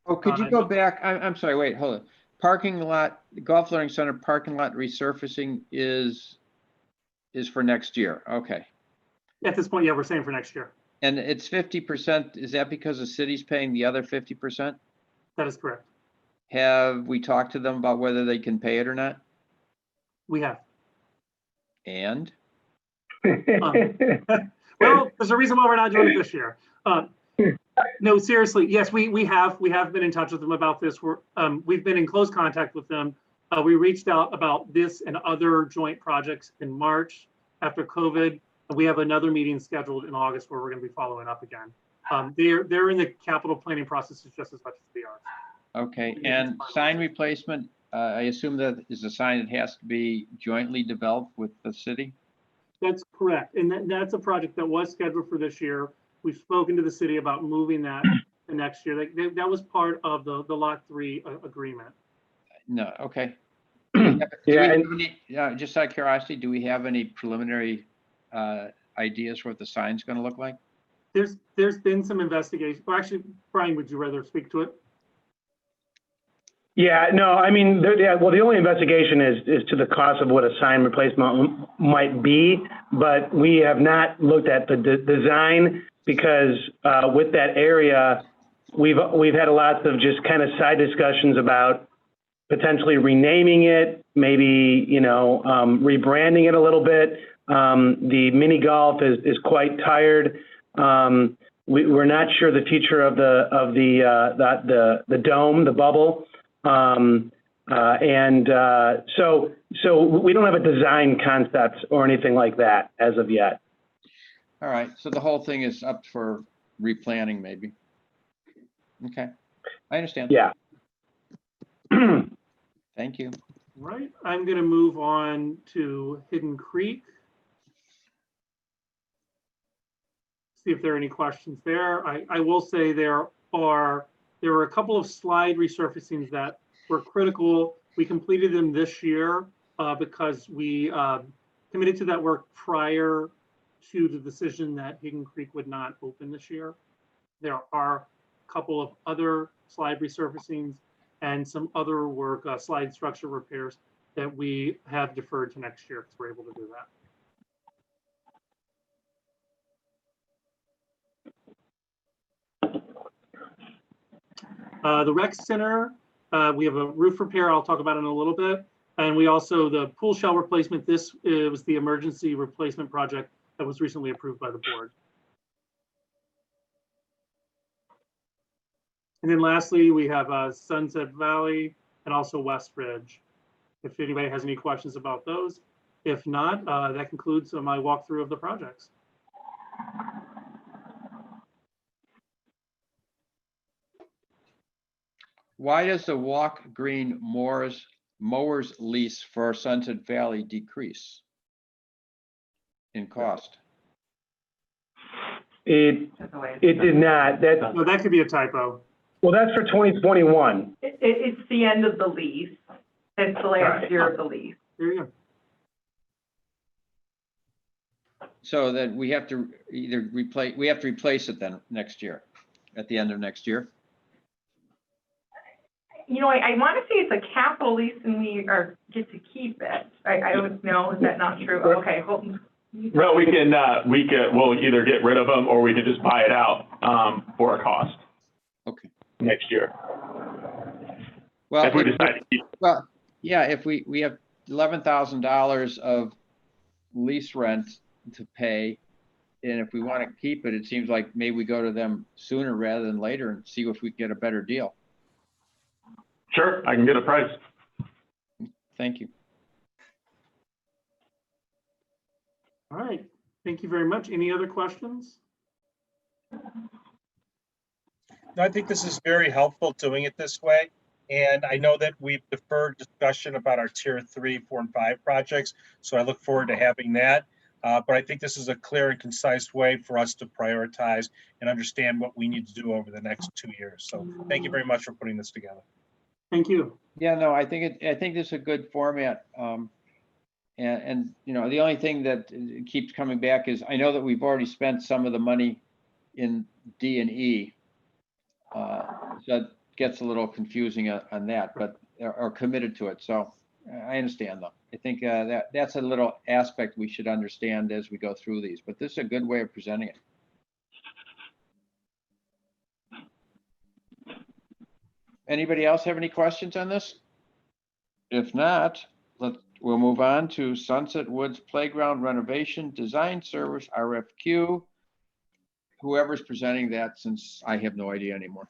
Oh, could you go back? I'm sorry, wait, hold on. Parking lot, Golf Learning Center parking lot resurfacing is for next year. Okay. At this point, yeah, we're saying for next year. And it's 50%. Is that because the city's paying the other 50%? That is correct. Have we talked to them about whether they can pay it or not? We have. And? Well, there's a reason why we're not doing it this year. No, seriously, yes, we have been in touch with them about this. We've been in close contact with them. We reached out about this and other joint projects in March after COVID. We have another meeting scheduled in August where we're going to be following up again. They're in the capital planning process just as much as we are. Okay, and sign replacement, I assume that is a sign that has to be jointly developed with the city? That's correct. And that's a project that was scheduled for this year. We've spoken to the city about moving that to next year. That was part of the Lot 3 agreement. No, okay. Yeah, Just out of curiosity, do we have any preliminary ideas what the sign's going to look like? There's been some investigation. Or actually, Brian, would you rather speak to it? Yeah, no, I mean, well, the only investigation is to the cost of what a sign replacement might be, but we have not looked at the design because with that area, we've had lots of just kind of side discussions about potentially renaming it, maybe, rebranding it a little bit. The mini golf is quite tired. We're not sure the future of the dome, the bubble. So we don't have a design concept or anything like that as of yet. All right, so the whole thing is up for replanning maybe. Okay, I understand. Yeah. Thank you. Right, I'm going to move on to Hidden Creek. See if there are any questions there. I will say there were a couple of slide resurfacings that were critical. We completed them this year because we committed to that work prior to the decision that Hidden Creek would not open this year. There are a couple of other slide resurfacings and some other work, slide structure repairs that we have deferred to next year because we're able to do that. The rec center, we have a roof repair I'll talk about in a little bit. And we also, the pool shell replacement, this was the emergency replacement project that was recently approved by the board. And then lastly, we have Sunset Valley and also West Ridge. If anybody has any questions about those. If not, that concludes my walkthrough of the projects. Why does the Walk Green mowers lease for Sunset Valley decrease in cost? It did not. No, that could be a typo. Well, that's for 2021. It's the end of the lease. It's the last year of the lease. There you go. So that we have to either replace it then next year, at the end of next year? I want to say it's a capital lease and we get to keep it. I don't know, is that not true? Okay, hold on. No, we'll either get rid of them or we can just buy it out for a cost. Okay. Next year. Well, if we decide to keep it. Well, yeah, if we have $11,000 of lease rent to pay, And if we want to keep it, it seems like maybe we go to them sooner rather than later and see if we can get a better deal. Sure, I can get a price. Thank you. All right, thank you very much. Any other questions? No, I think this is very helpful doing it this way. And I know that we've deferred discussion about our tier 3, 4, and 5 projects. So I look forward to having that. But I think this is a clear and concise way for us to prioritize and understand what we need to do over the next 2 years. So thank you very much for putting this together. Thank you. Yeah, no, I think this is a good format. And you know, the only thing that keeps coming back is I know that we've already spent some of the money in D and E. So it gets a little confusing on that, but are committed to it. So I understand though. I think that's a little aspect we should understand as we go through these, but this is a good way of presenting it. Anybody else have any questions on this? If not, we'll move on to Sunset Woods Playground Renovation Design Service, RFQ. Whoever's presenting that, since I have no idea anymore.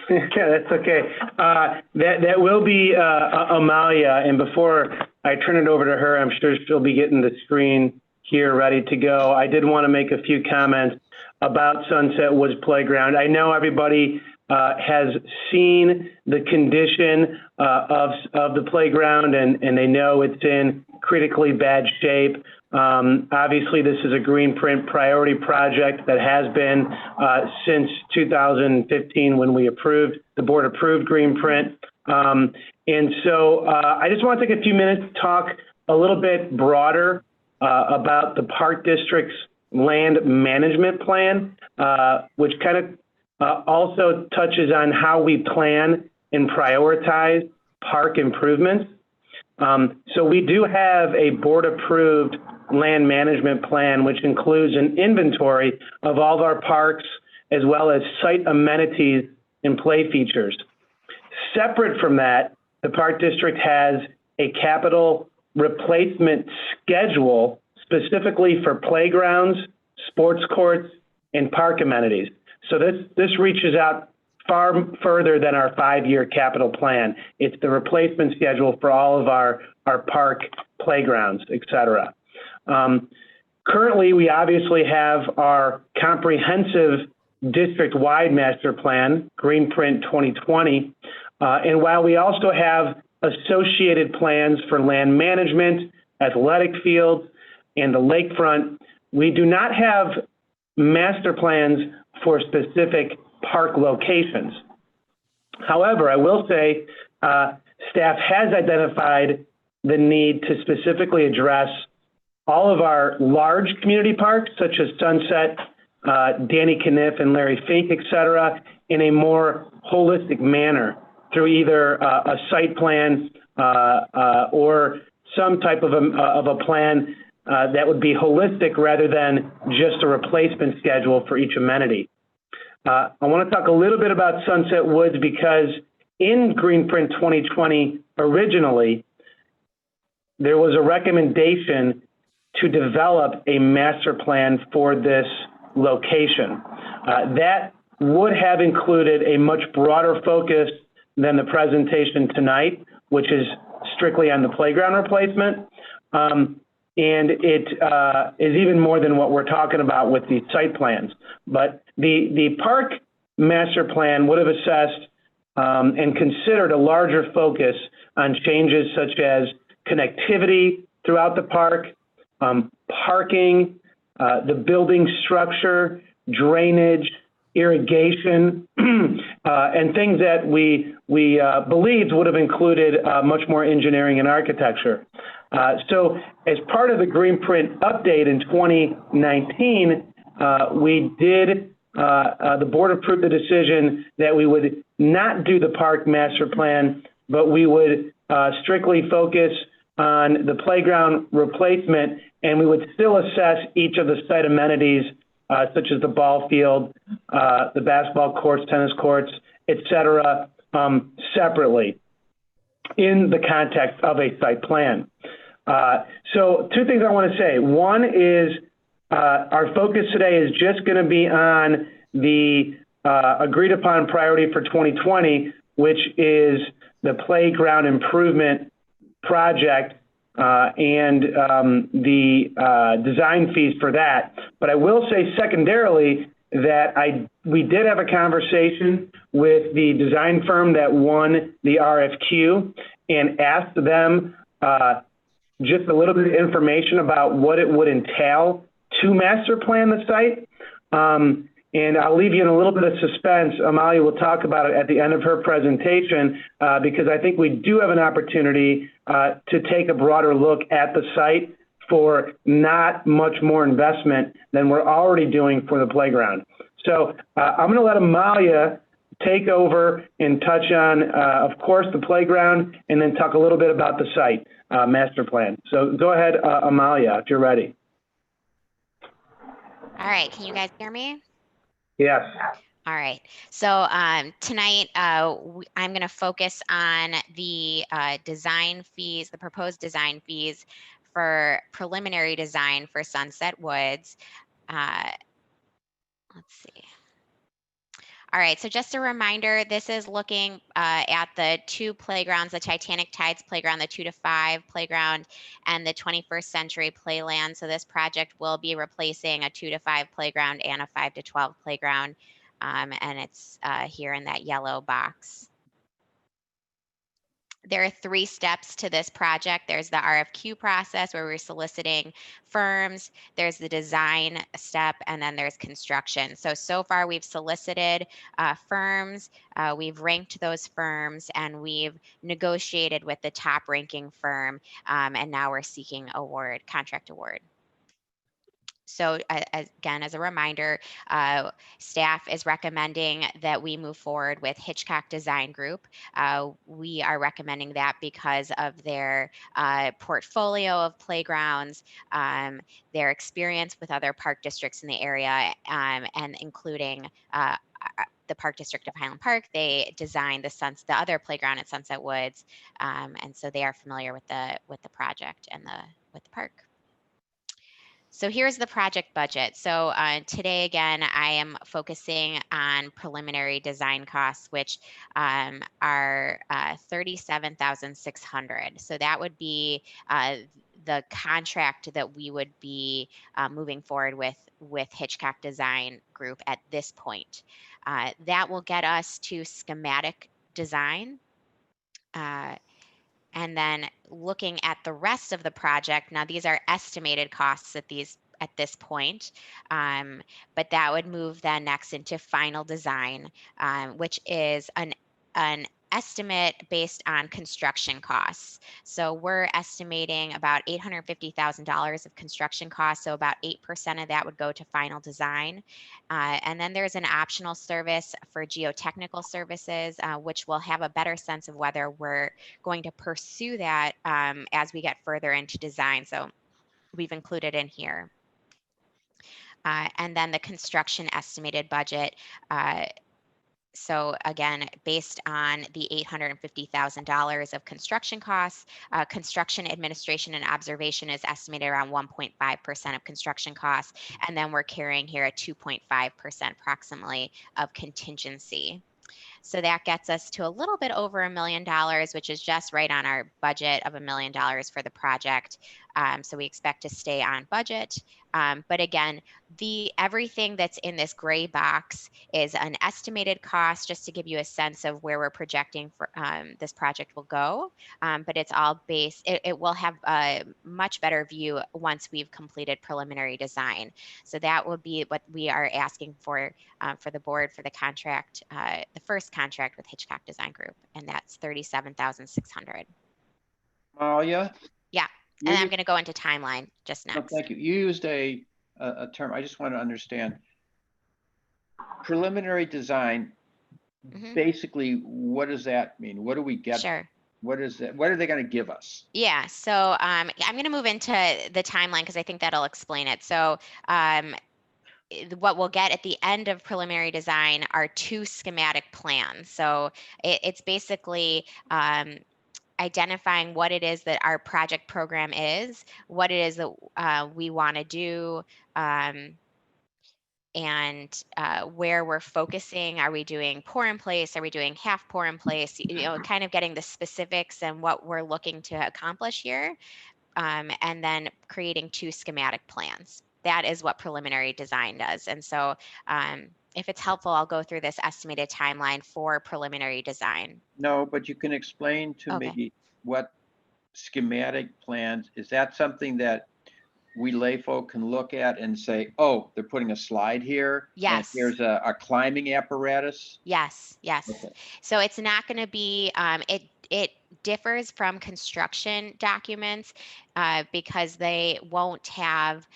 Yeah, that's okay. That will be Amalia, and before I turn it over to her, I'm sure she'll be getting the screen here ready to go. I did want to make a few comments about Sunset Woods Playground. I know everybody has seen the condition of the playground, and they know it's in critically bad shape. Obviously, this is a Greenprint priority project that has been since 2015 when the board approved Greenprint. And so I just want to take a few minutes to talk a little bit broader about the Park District's land management plan, which kind of also touches on how we plan and prioritize park improvements. So we do have a board-approved land management plan, which includes an inventory of all of our parks, as well as site amenities and play features. Separate from that, the Park District has a capital replacement schedule specifically for playgrounds, sports courts, and park amenities. So this reaches out far further than our 5-year capital plan. It's the replacement schedule for all of our park playgrounds, et cetera. Currently, we obviously have our comprehensive district-wide master plan, Greenprint 2020. And while we also have associated plans for land management, athletic fields, and the lakefront, we do not have master plans for specific park locations. However, I will say staff has identified the need to specifically address all of our large community parks, such as Sunset, Danny Caniff and Larry Fink, et cetera, in a more holistic manner through either a site plan or some type of a plan that would be holistic rather than just a replacement schedule for each amenity. I want to talk a little bit about Sunset Woods because in Greenprint 2020, originally, there was a recommendation to develop a master plan for this location. That would have included a much broader focus than the presentation tonight, which is strictly on the playground replacement. And it is even more than what we're talking about with the site plans. But the park master plan would have assessed and considered a larger focus on changes such as connectivity throughout the park, parking, the building structure, drainage, irrigation, and things that we believed would have included much more engineering and architecture. So as part of the Greenprint update in 2019, the board approved the decision that we would not do the park master plan, but we would strictly focus on the playground replacement, and we would still assess each of the site amenities, such as the ball field, the basketball courts, tennis courts, et cetera, separately in the context of a site plan. So 2 things I want to say. One is our focus today is just going to be on the agreed upon priority for 2020, which is the playground improvement project and the design fees for that. But I will say secondarily that we did have a conversation with the design firm that won the RFQ and asked them just a little bit of information about what it would entail to master plan the site. And I'll leave you in a little bit of suspense. Amalia will talk about it at the end of her presentation because I think we do have an opportunity to take a broader look at the site for not much more investment than we're already doing for the playground. So I'm going to let Amalia take over and touch on, of course, the playground, and then talk a little bit about the site master plan. So go ahead, Amalia, if you're ready. All right, can you guys hear me? Yes. All right, so tonight I'm going to focus on the design fees, the proposed design fees for preliminary design for Sunset Woods. Let's see. All right, so just a reminder, this is looking at the two playgrounds, the Titanic Tides playground, the 2 to 5 playground, and the 21st Century Playland. So this project will be replacing a 2 to 5 playground and a 5 to 12 playground. And it's here in that yellow box. There are 3 steps to this project. There's the RFQ process where we're soliciting firms, there's the design step, and then there's construction. So far we've solicited firms, we've ranked those firms, and we've negotiated with the top ranking firm, and now we're seeking contract award. So again, as a reminder, staff is recommending that we move forward with Hitchcock Design Group. We are recommending that because of their portfolio of playgrounds, their experience with other park districts in the area, and including the Park District of Highland Park. They designed the other playground at Sunset Woods, and so they are familiar with the project and with the park. So here's the project budget. So today, again, I am focusing on preliminary design costs, which are $37,600. So that would be the contract that we would be moving forward with Hitchcock Design Group at this point. That will get us to schematic design. And then looking at the rest of the project, now these are estimated costs at this point, but that would move then next into final design, which is an estimate based on construction costs. So we're estimating about $850,000 of construction costs. So about 8% of that would go to final design. And then there's an optional service for geotechnical services, which will have a better sense of whether we're going to pursue that as we get further into design. So we've included in here. And then the construction estimated budget. So again, based on the $850,000 of construction costs, construction administration and observation is estimated around 1.5% of construction costs. And then we're carrying here a 2.5% approximately of contingency. So that gets us to a little bit over $1 million, which is just right on our budget of $1 million for the project. So we expect to stay on budget. But again, everything that's in this gray box is an estimated cost, just to give you a sense of where we're projecting for this project will go. But it's all based, it will have a much better view once we've completed preliminary design. So that will be what we are asking for the board for the contract, the first contract with Hitchcock Design Group, and that's $37,600. Amalia? Yeah, and I'm going to go into timeline just next. Oh, thank you. You used a term, I just want to understand. Preliminary design, basically, what does that mean? What do we get? Sure. What is that? What are they going to give us? Yeah, so I'm going to move into the timeline because I think that'll explain it. So what we'll get at the end of preliminary design are 2 schematic plans. So it's basically identifying what it is that our project program is, what it is that we want to do, and where we're focusing. Are we doing pour in place? Are we doing half pour in place? Kind of getting the specifics and what we're looking to accomplish here, and then creating 2 schematic plans. That is what preliminary design does. And so if it's helpful, I'll go through this estimated timeline for preliminary design. No, but you can explain to Okay. me what schematic plans, is that something that we layfolk can look at and say, oh, they're putting a slide here? and Yes. Here's a climbing apparatus? Yes, yes. Okay. So it's not going to be, it differs from construction documents because they won't have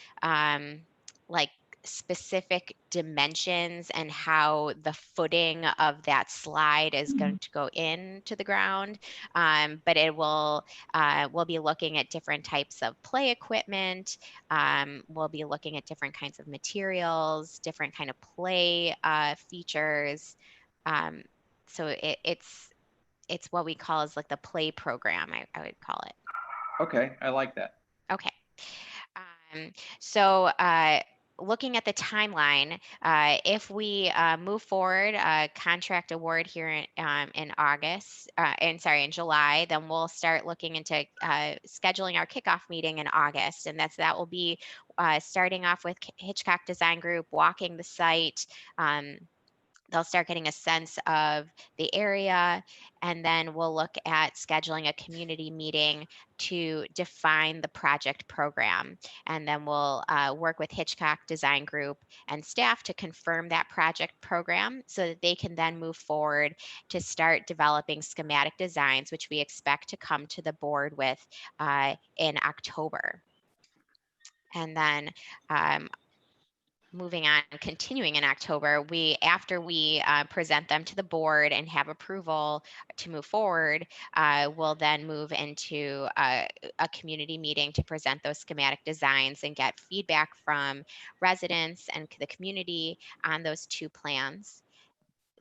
like specific dimensions and how the footing of that slide is going to go into the ground. But it will, we'll be looking at different types of play equipment. We'll be looking at different kinds of materials, different kind of play features. So it's what we call as like the play program, I would call it. Okay, I like that. Okay. So looking at the timeline, if we move forward, contract award here in August, in July, then we'll start looking into scheduling our kickoff meeting in August. And that will be starting off with Hitchcock Design Group, walking the site. They'll start getting a sense of the area, and then we'll look at scheduling a community meeting to define the project program. And then we'll work with Hitchcock Design Group and staff to confirm that project program so that they can then move forward to start developing schematic designs, which we expect to come to the board with in October. And then moving on, continuing in October, after we present them to the board and have approval to move forward, we'll then move into a community meeting to present those schematic designs and get feedback from residents and the community on those 2 plans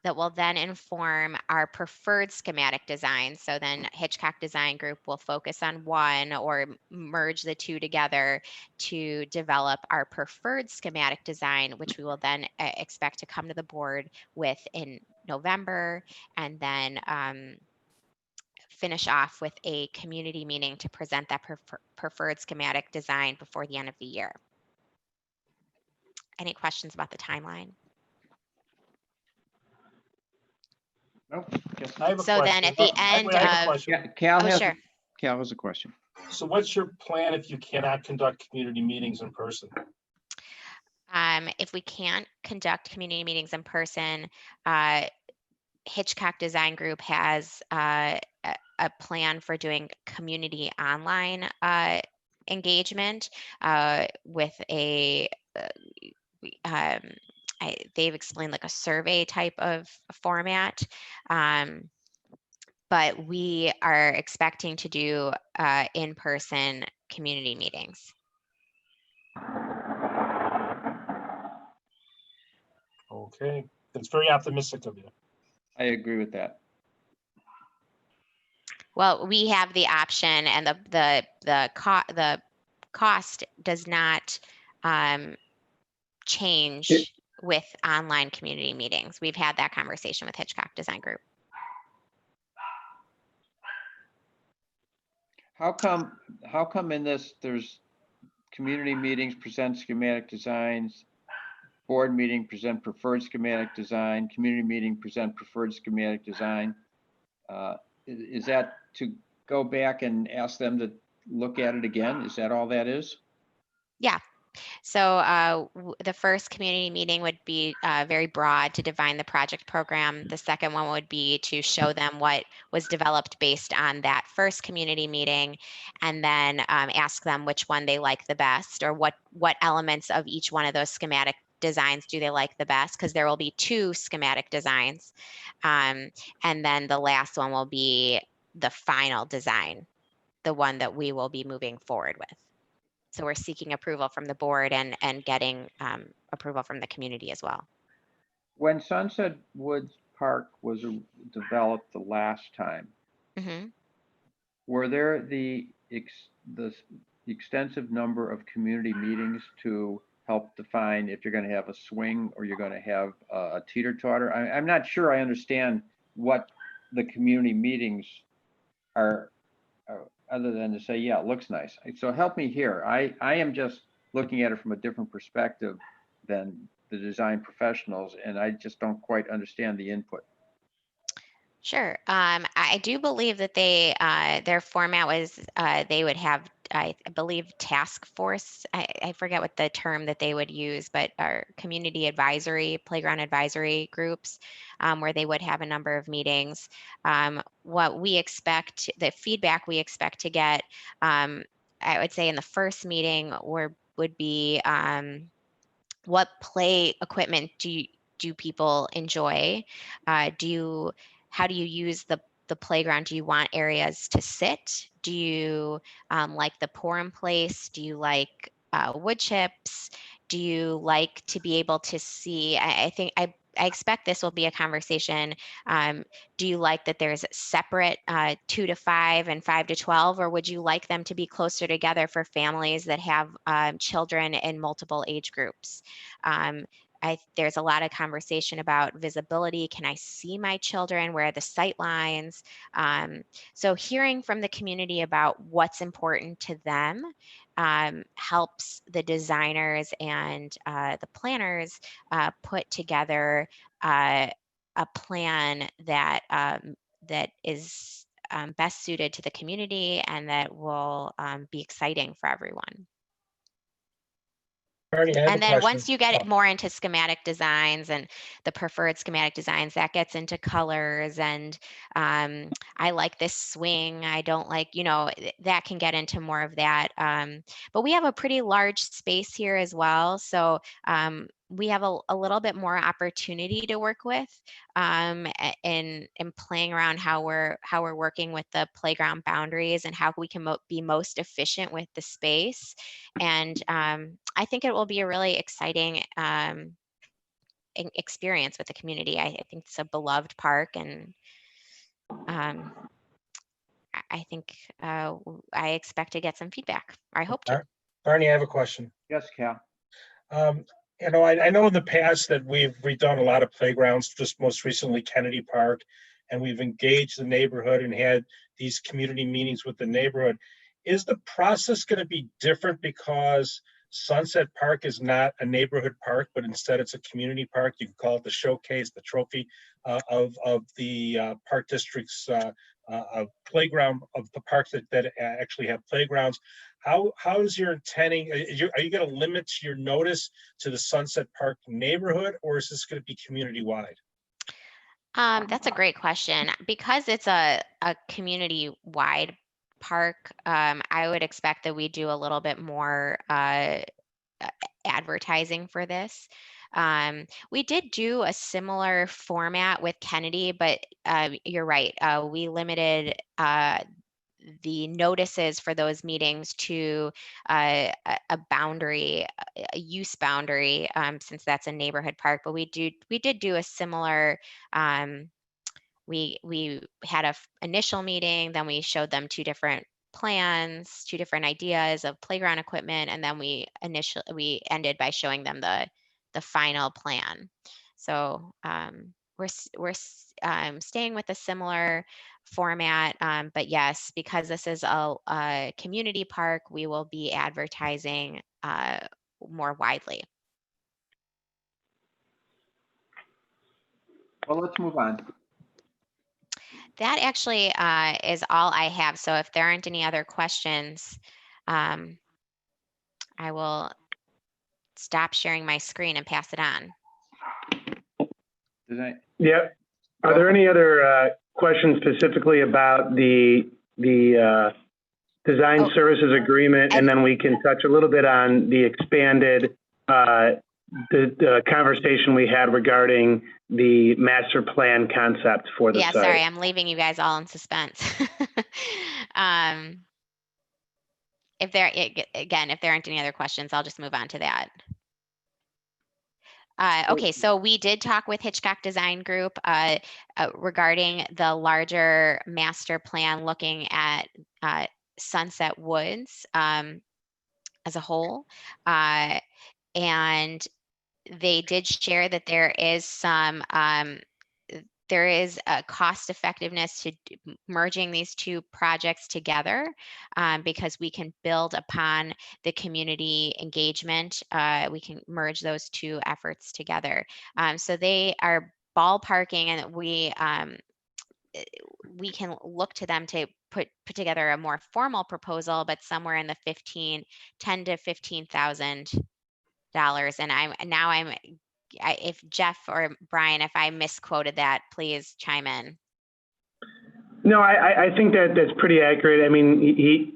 that will then inform our preferred schematic design. So then Hitchcock Design Group will focus on one or merge the 2 together to develop our preferred schematic design, which we will then expect to come to the board with in November, and then finish off with a community meeting to present that preferred schematic design before the end of the year. Any questions about the timeline? Nope. Just- I have a So then question. at the end I have a of, question. Yeah, Cal oh, has, sure. Cal has a question. So what's your plan if you cannot conduct community meetings in person? If we can't conduct community meetings in person, Hitchcock Design Group has a plan for doing community online engagement with a, they've explained like a survey type of format. But we are expecting to do in-person community meetings. Okay, that's very optimistic of you. I agree with that. Well, we have the option, and the cost does not change with online community meetings. We've had that conversation with Hitchcock Design Group. How come in this, there's community meetings, present schematic designs, board meeting, present preferred schematic design, community meeting, present preferred schematic design? Is that to go back and ask them to look at it again? Is that all that is? Yeah. So the first community meeting would be very broad to define the project program. The second one would be to show them what was developed based on that first community meeting, and then ask them which one they like the best, or what elements of each one of those schematic designs do they like the best, because there will be 2 schematic designs. And then the last one will be the final design, the one that we will be moving forward with. So we're seeking approval from the board and getting approval from the community as well. When Sunset Woods Park was developed the last time, Mm-hmm. were there the extensive number of community meetings to help define if you're going to have a swing or you're going to have a teeter-totter? I'm not sure I understand what the community meetings are, other than to say, yeah, it looks nice. So help me here. I am just looking at it from a different perspective than the design professionals, and I just don't quite understand the input. Sure. I do believe that they their format was they would have, I believe, task force. I forget what the term that they would use, but our community advisory, playground advisory groups, where they would have a number of meetings. What we expect, the feedback we expect to get, I would say in the first meeting would be what play equipment do people enjoy? How do you use the playground? Do you want areas to sit? Do you like the pour in place? Do you like wood chips? Do you like to be able to see? I think I expect this will be a conversation. Do you like that there's separate 2 to 5 and 5 to 12, or would you like them to be closer together for families that have children in multiple age groups? There's a lot of conversation about visibility. Can I see my children? Where are the sight lines? So hearing from the community about what's important to them helps the designers and the planners put together a plan that that is best suited to the community and that will be exciting for everyone. Bernie, I have And a then question. once you get it more into schematic designs and the preferred schematic designs, that gets into colors and I like this swing. I don't like, that can get into more of that. But we have a pretty large space here as well. So we have a little bit more opportunity to work with in playing around how we're working with the playground boundaries and how we can be most efficient with the space. And I think it will be a really exciting experience with the community. I think it's a beloved park, and I think I expect to get some feedback. I hope to. Bernie, I have a question. Yes, Cal. I know in the past that we've redone a lot of playgrounds, just most recently Kennedy Park, and we've engaged the neighborhood and had these community meetings with the neighborhood. Is the process going to be different because Sunset Park is not a neighborhood park, but instead it's a community park? You can call it the showcase, the trophy of the park district's playground, of the parks that actually have playgrounds. How is your intending? Are you going to limit your notice to the Sunset Park neighborhood, or is this going to be community wide? That's a great question. Because it's a community wide park, I would expect that we do a little bit more advertising for this. We did do a similar format with Kennedy, but you're right. We limited the notices for those meetings to a boundary, a use boundary, since that's a neighborhood park. But we did do a similar. We had a initial meeting, then we showed them 2 different plans, 2 different ideas of playground equipment, and then we ended by showing them the final plan. So we're staying with a similar format, but yes, because this is a community park, we will be advertising more widely. Well, let's move on. That actually is all I have. So if there aren't any other questions, I will stop sharing my screen and pass it on. Yeah. Are there any other questions specifically about the design services agreement? And then we can touch a little bit on the expanded the conversation we had regarding the master plan concept for the site. Yeah, sorry, I'm leaving you guys all in suspense. If there aren't any other questions, I'll just move on to that. Okay, so we did talk with Hitchcock Design Group regarding the larger master plan, looking at Sunset Woods as a whole. And they did share that there is a cost effectiveness to merging these two projects together, because we can build upon the community engagement. We can merge those two efforts together. So they are ballparking, and we can look to them to put together a more formal proposal, but somewhere in the $10,000 to $15,000. And if Jeff or Brian, if I misquoted that, please chime in. No, I think that's pretty accurate. I mean,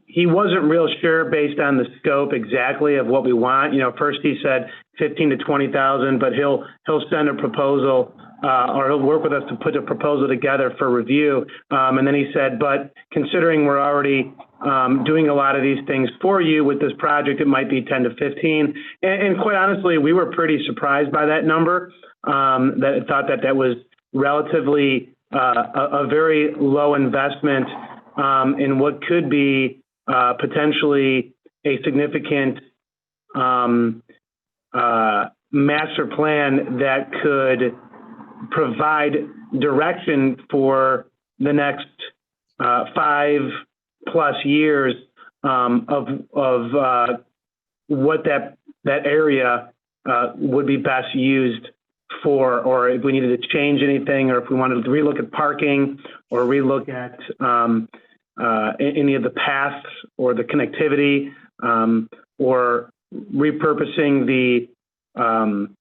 he wasn't real sure based on the scope exactly of what we want. You know, first he said 15 to 20,000, but he'll send a proposal, or he'll work with us to put a proposal together for review. And then he said, but considering we're already doing a lot of these things for you with this project, it might be 10 to 15. And quite honestly, we were pretty surprised by that number. That thought that was relatively a very low investment in what could be potentially a significant master plan that could provide direction for the next 5+ years of what that area would be best used for, or if we needed to change anything, or if we wanted to relook at parking or relook at any of the paths or the connectivity, or repurposing the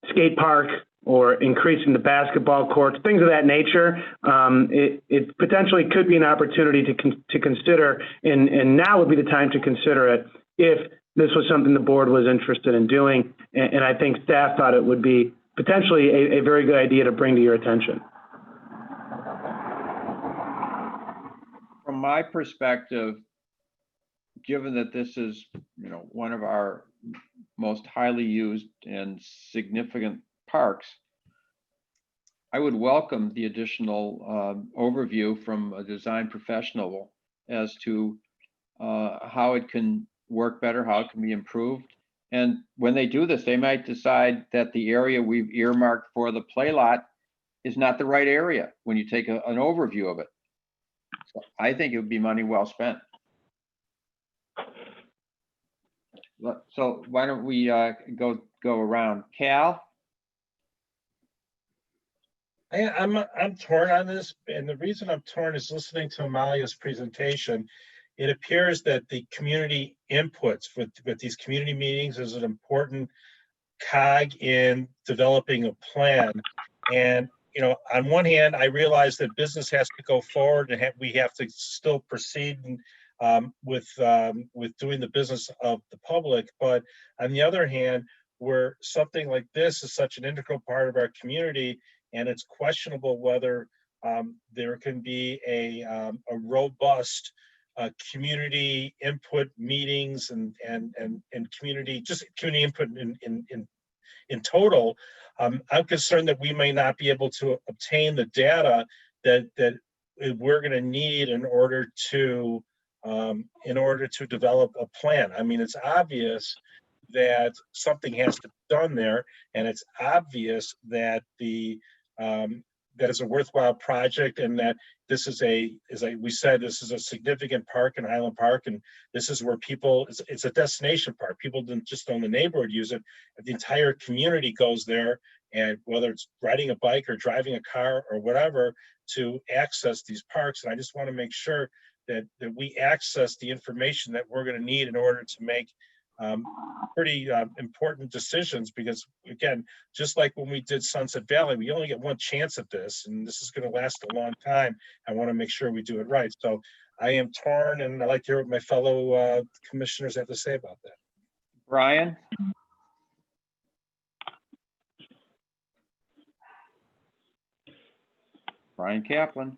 skate park or increasing the basketball courts, things of that nature. It potentially could be an opportunity to consider, and now would be the time to consider it if this was something the board was interested in doing. And I think staff thought it would be potentially a very good idea to bring to your attention. From my perspective, given that this is, one of our most highly used and significant parks, I would welcome the additional overview from a design professional as to how it can work better, how it can be improved. And when they do this, they might decide that the area we've earmarked for the play lot is not the right area when you take an overview of it. So I think it would be money well spent. So why don't we go around? Cal? I'm torn on this, and the reason I'm torn is listening to Amalia's presentation. It appears that the community inputs with these community meetings is an important cog in developing a plan. And on one hand, I realize that business has to go forward, and we have to still proceed with doing the business of the public. But on the other hand, where something like this is such an integral part of our community, and it's questionable whether there can be a robust community input meetings and community input in total. I'm concerned that we may not be able to obtain the data that we're going to need in order to develop a plan. I mean, it's obvious that something has to be done there, and it's obvious that that is a worthwhile project, and that this is we said, this is a significant park in Highland Park, and this is where it's a destination park. People don't just own the neighborhood use it, the entire community goes there, and whether it's riding a bike or driving a car or whatever, to access these parks. And I just want to make sure that we access the information that we're going to need in order to make pretty important decisions, because again, just like when we did Sunset Valley, we only get one chance at this, and this is going to last a long time. I want to make sure we do it right. So I am torn, and I'd like to hear what my fellow commissioners have to say about that. Brian? Brian Kaplan.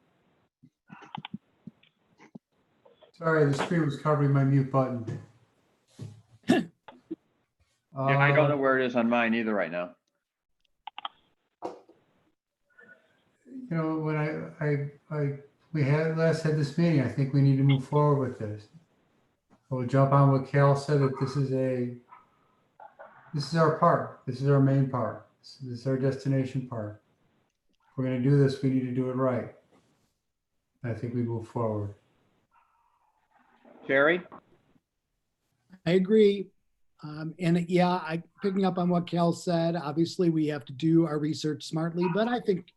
Sorry, the screen was covering my mute button. Yeah, I don't know where it is on mine either right now. you know, when we last had this meeting, I think we need to move forward with this. We'll jump on what Cal said, that this is our park. This is our main park. This is our destination park. If we're gonna do this, we need to do it right. I think we move forward. Jerry? I agree. And yeah, picking up on what Cal said, obviously we have to do our research smartly, but I think,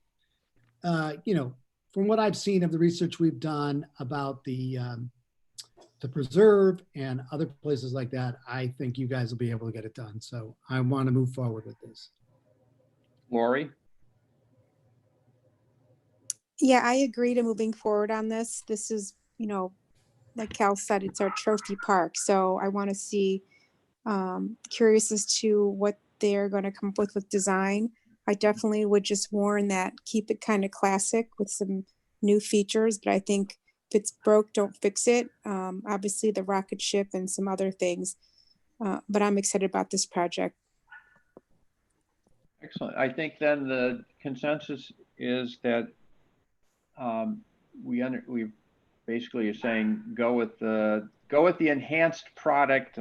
you know, from what I've seen of the research we've done about the preserve and other places like that, I think you guys will be able to get it done. So I want to move forward with this. Lori? Yeah, I agree to moving forward on this. This is, you know, like Cal said, it's our trophy park. So I want to see, curious as to what they're going to come up with design. I definitely would just warn that keep it kind of classic with some new features, but I think if it's broke, don't fix it. Obviously the rocket ship and some other things, but I'm excited about this project. Excellent. I think then the consensus is that we basically are saying go with the enhanced product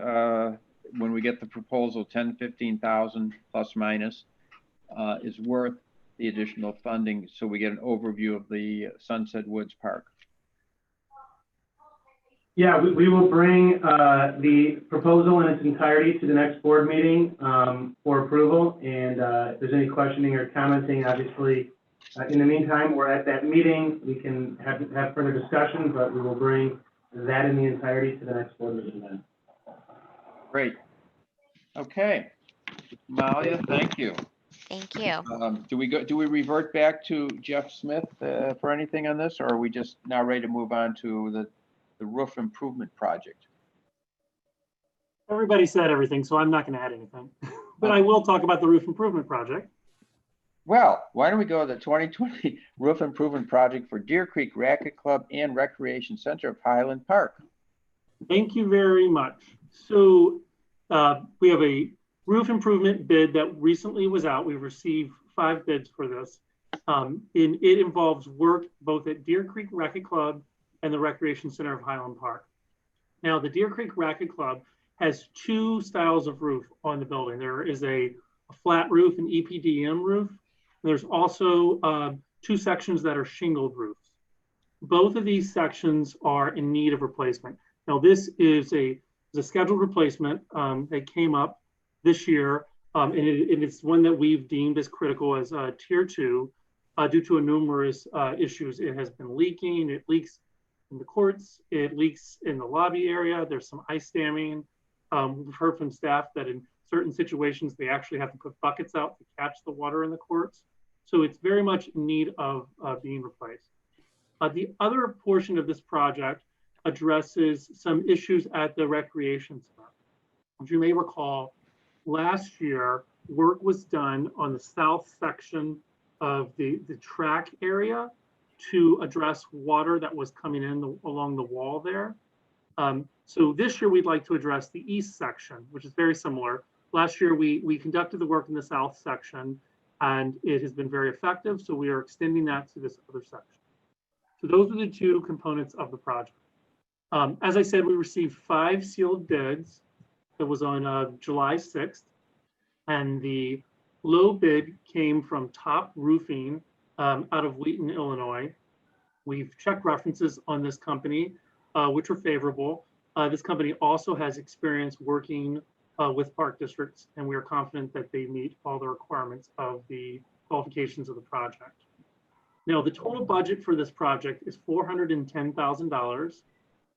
when we get the proposal, 10, 15,000 plus minus is worth the additional funding, so we get an overview of the Sunset Woods Park. Yeah, we will bring the proposal in its entirety to the next board meeting for approval. And if there's any questioning or commenting, obviously, in the meantime, we're at that meeting. We can have further discussion, but we will bring that in the entirety to the next board meeting then. Great. Okay. Malia, thank you. Thank you. Do we revert back to Jeff Smith for anything on this, or are we just now ready to move on to the roof improvement project? Everybody said everything, so I'm not going to add anything. But I will talk about the roof improvement project. Well, why don't we go to the 2020 roof improvement project for Deer Creek Racquet Club and Recreation Center of Highland Park? Thank you very much. So we have a roof improvement bid that recently was out. We received 5 bids for this. And it involves work both at Deer Creek Racquet Club and the Recreation Center of Highland Park. Now, the Deer Creek Racquet Club has 2 styles of roof on the building. There is a flat roof, an EPDM roof. There's also 2 sections that are shingled roofs. Both of these sections are in need of replacement. Now, this is a scheduled replacement that came up this year, and it's one that we've deemed as critical as tier 2 due to numerous issues. It has been leaking. It leaks in the courts. It leaks in the lobby area. There's some ice damming. We've heard from staff that in certain situations, they actually have to put buckets out to catch the water in the courts. So it's very much in need of being replaced. The other portion of this project addresses some issues at the recreation center. As you may recall, last year, work was done on the south section of the track area to address water that was coming in along the wall there. So this year, we'd like to address the east section, which is very similar. Last year, we conducted the work in the south section, and it has been very effective. So we are extending that to this other section. So those are the 2 components of the project. As I said, we received 5 sealed bids. It was on July 6th. And the low bid came from Top Roofing out of Wheaton, Illinois. We've checked references on this company, which are favorable. This company also has experience working with park districts, and we are confident that they meet all the requirements of the qualifications of the project. Now, the total budget for this project is $410,000,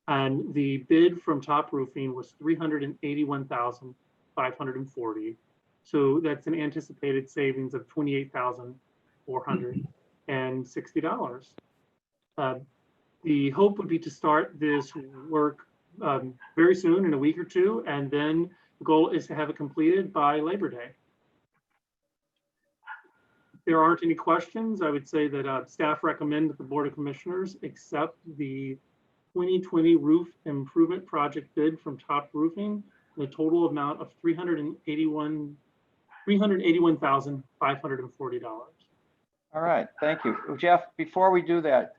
and the bid from Top Roofing was $381,540. So that's an anticipated savings of $28,460. The hope would be to start this work very soon, in a week or 2, and then the goal is to have it completed by Labor Day. If there aren't any questions, I would say that staff recommend that the Board of Commissioners accept the 2020 roof improvement project bid from Top Roofing, the total amount of $381,540. All right, thank you. Jeff, before we do that,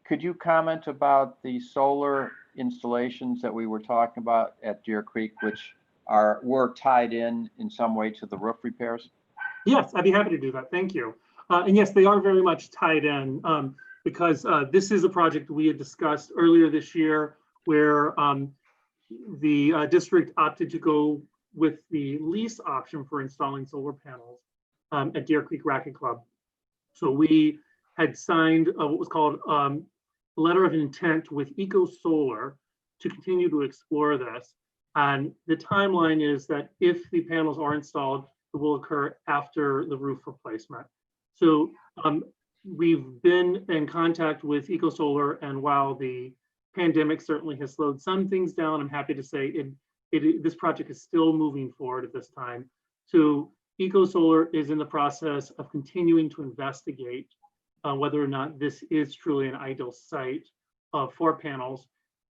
could you comment about the solar installations that we were talking about at Deer Creek, which were tied in some way to the roof repairs? Yes, I'd be happy to do that. Thank you. And yes, they are very much tied in because this is a project we had discussed earlier this year where the district opted to go with the lease option for installing solar panels at Deer Creek Racquet Club. So we had signed what was called a letter of intent with Eco Solar to continue to explore this. And the timeline is that if the panels are installed, it will occur after the roof replacement. So we've been in contact with Eco Solar, and while the pandemic certainly has slowed some things down, I'm happy to say this project is still moving forward at this time. So Eco Solar is in the process of continuing to investigate whether or not this is truly an ideal site for panels.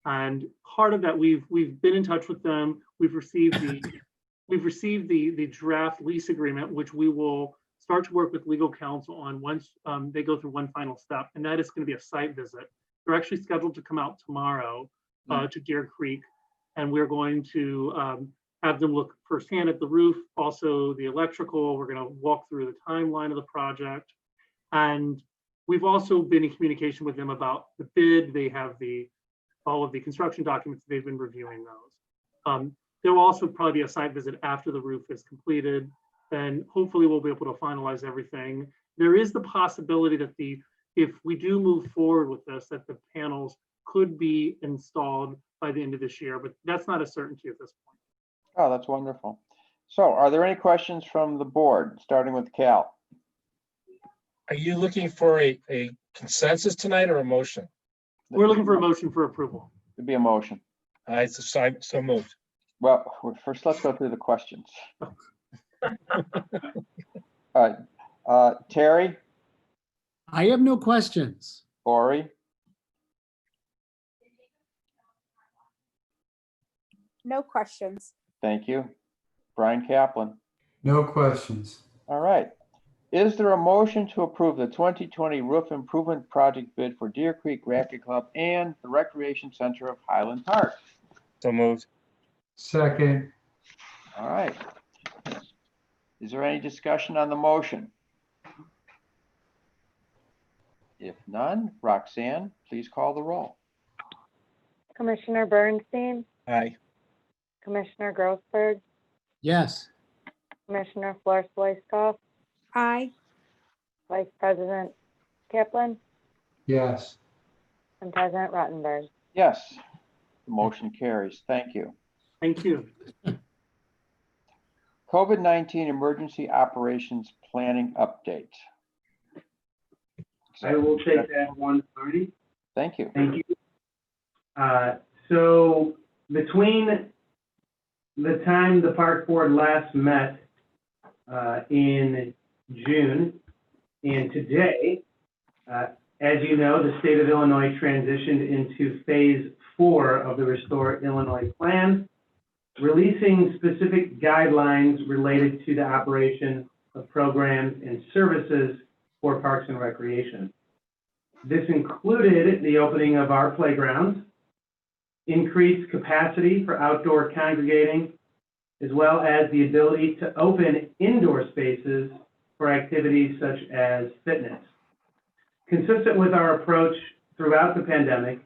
And part of that, we've been in touch with them. We've received the draft lease agreement, which we will start to work with legal counsel on once they go through one final step, and that is going to be a site visit. They're actually scheduled to come out tomorrow to Deer Creek, and we're going to have them look firsthand at the roof, also the electrical. We're going to walk through the timeline of the project, and we've also been in communication with them about the bid. They have all of the construction documents. They've been reviewing those. There will also probably be a site visit after the roof is completed, and hopefully we'll be able to finalize everything. There is the possibility that if we do move forward with this, that the panels could be installed by the end of this year, but that's not a certainty at this point. Oh, that's wonderful. So are there any questions from the board, starting with Cal? Are you looking for a consensus tonight or a motion? We're looking for a motion for approval. It'd be a motion. So moved. Well, first let's go through the questions. All right, Terry, I have no questions. Ori, No questions. thank you. Brian Kaplan. No questions. All right. Is there a motion to approve the 2020 roof improvement project bid for Deer Creek Racquet Club and the Recreation Center of Highland Park? So moved. Second. All right. Is there any discussion on the motion? If none, Roxanne, please call the roll. Commissioner Bernstein, Aye. Commissioner Grossberg, Yes. Commissioner Flor-Slyskoff, Aye. Vice President Kaplan, Yes. and President Rottenberg. Yes, the motion carries. Thank you. Thank you. COVID-19 emergency operations planning update. I will take that one, Marty. Thank you. Thank you. So between the time the park board last met in June and today, as you know, the state of Illinois transitioned into phase 4 of the Restore Illinois plan, releasing specific guidelines related to the operation of programs and services for Parks and Recreation. This included the opening of our playgrounds, increased capacity for outdoor congregating, as well as the ability to open indoor spaces for activities such as fitness. Consistent with our approach throughout the pandemic,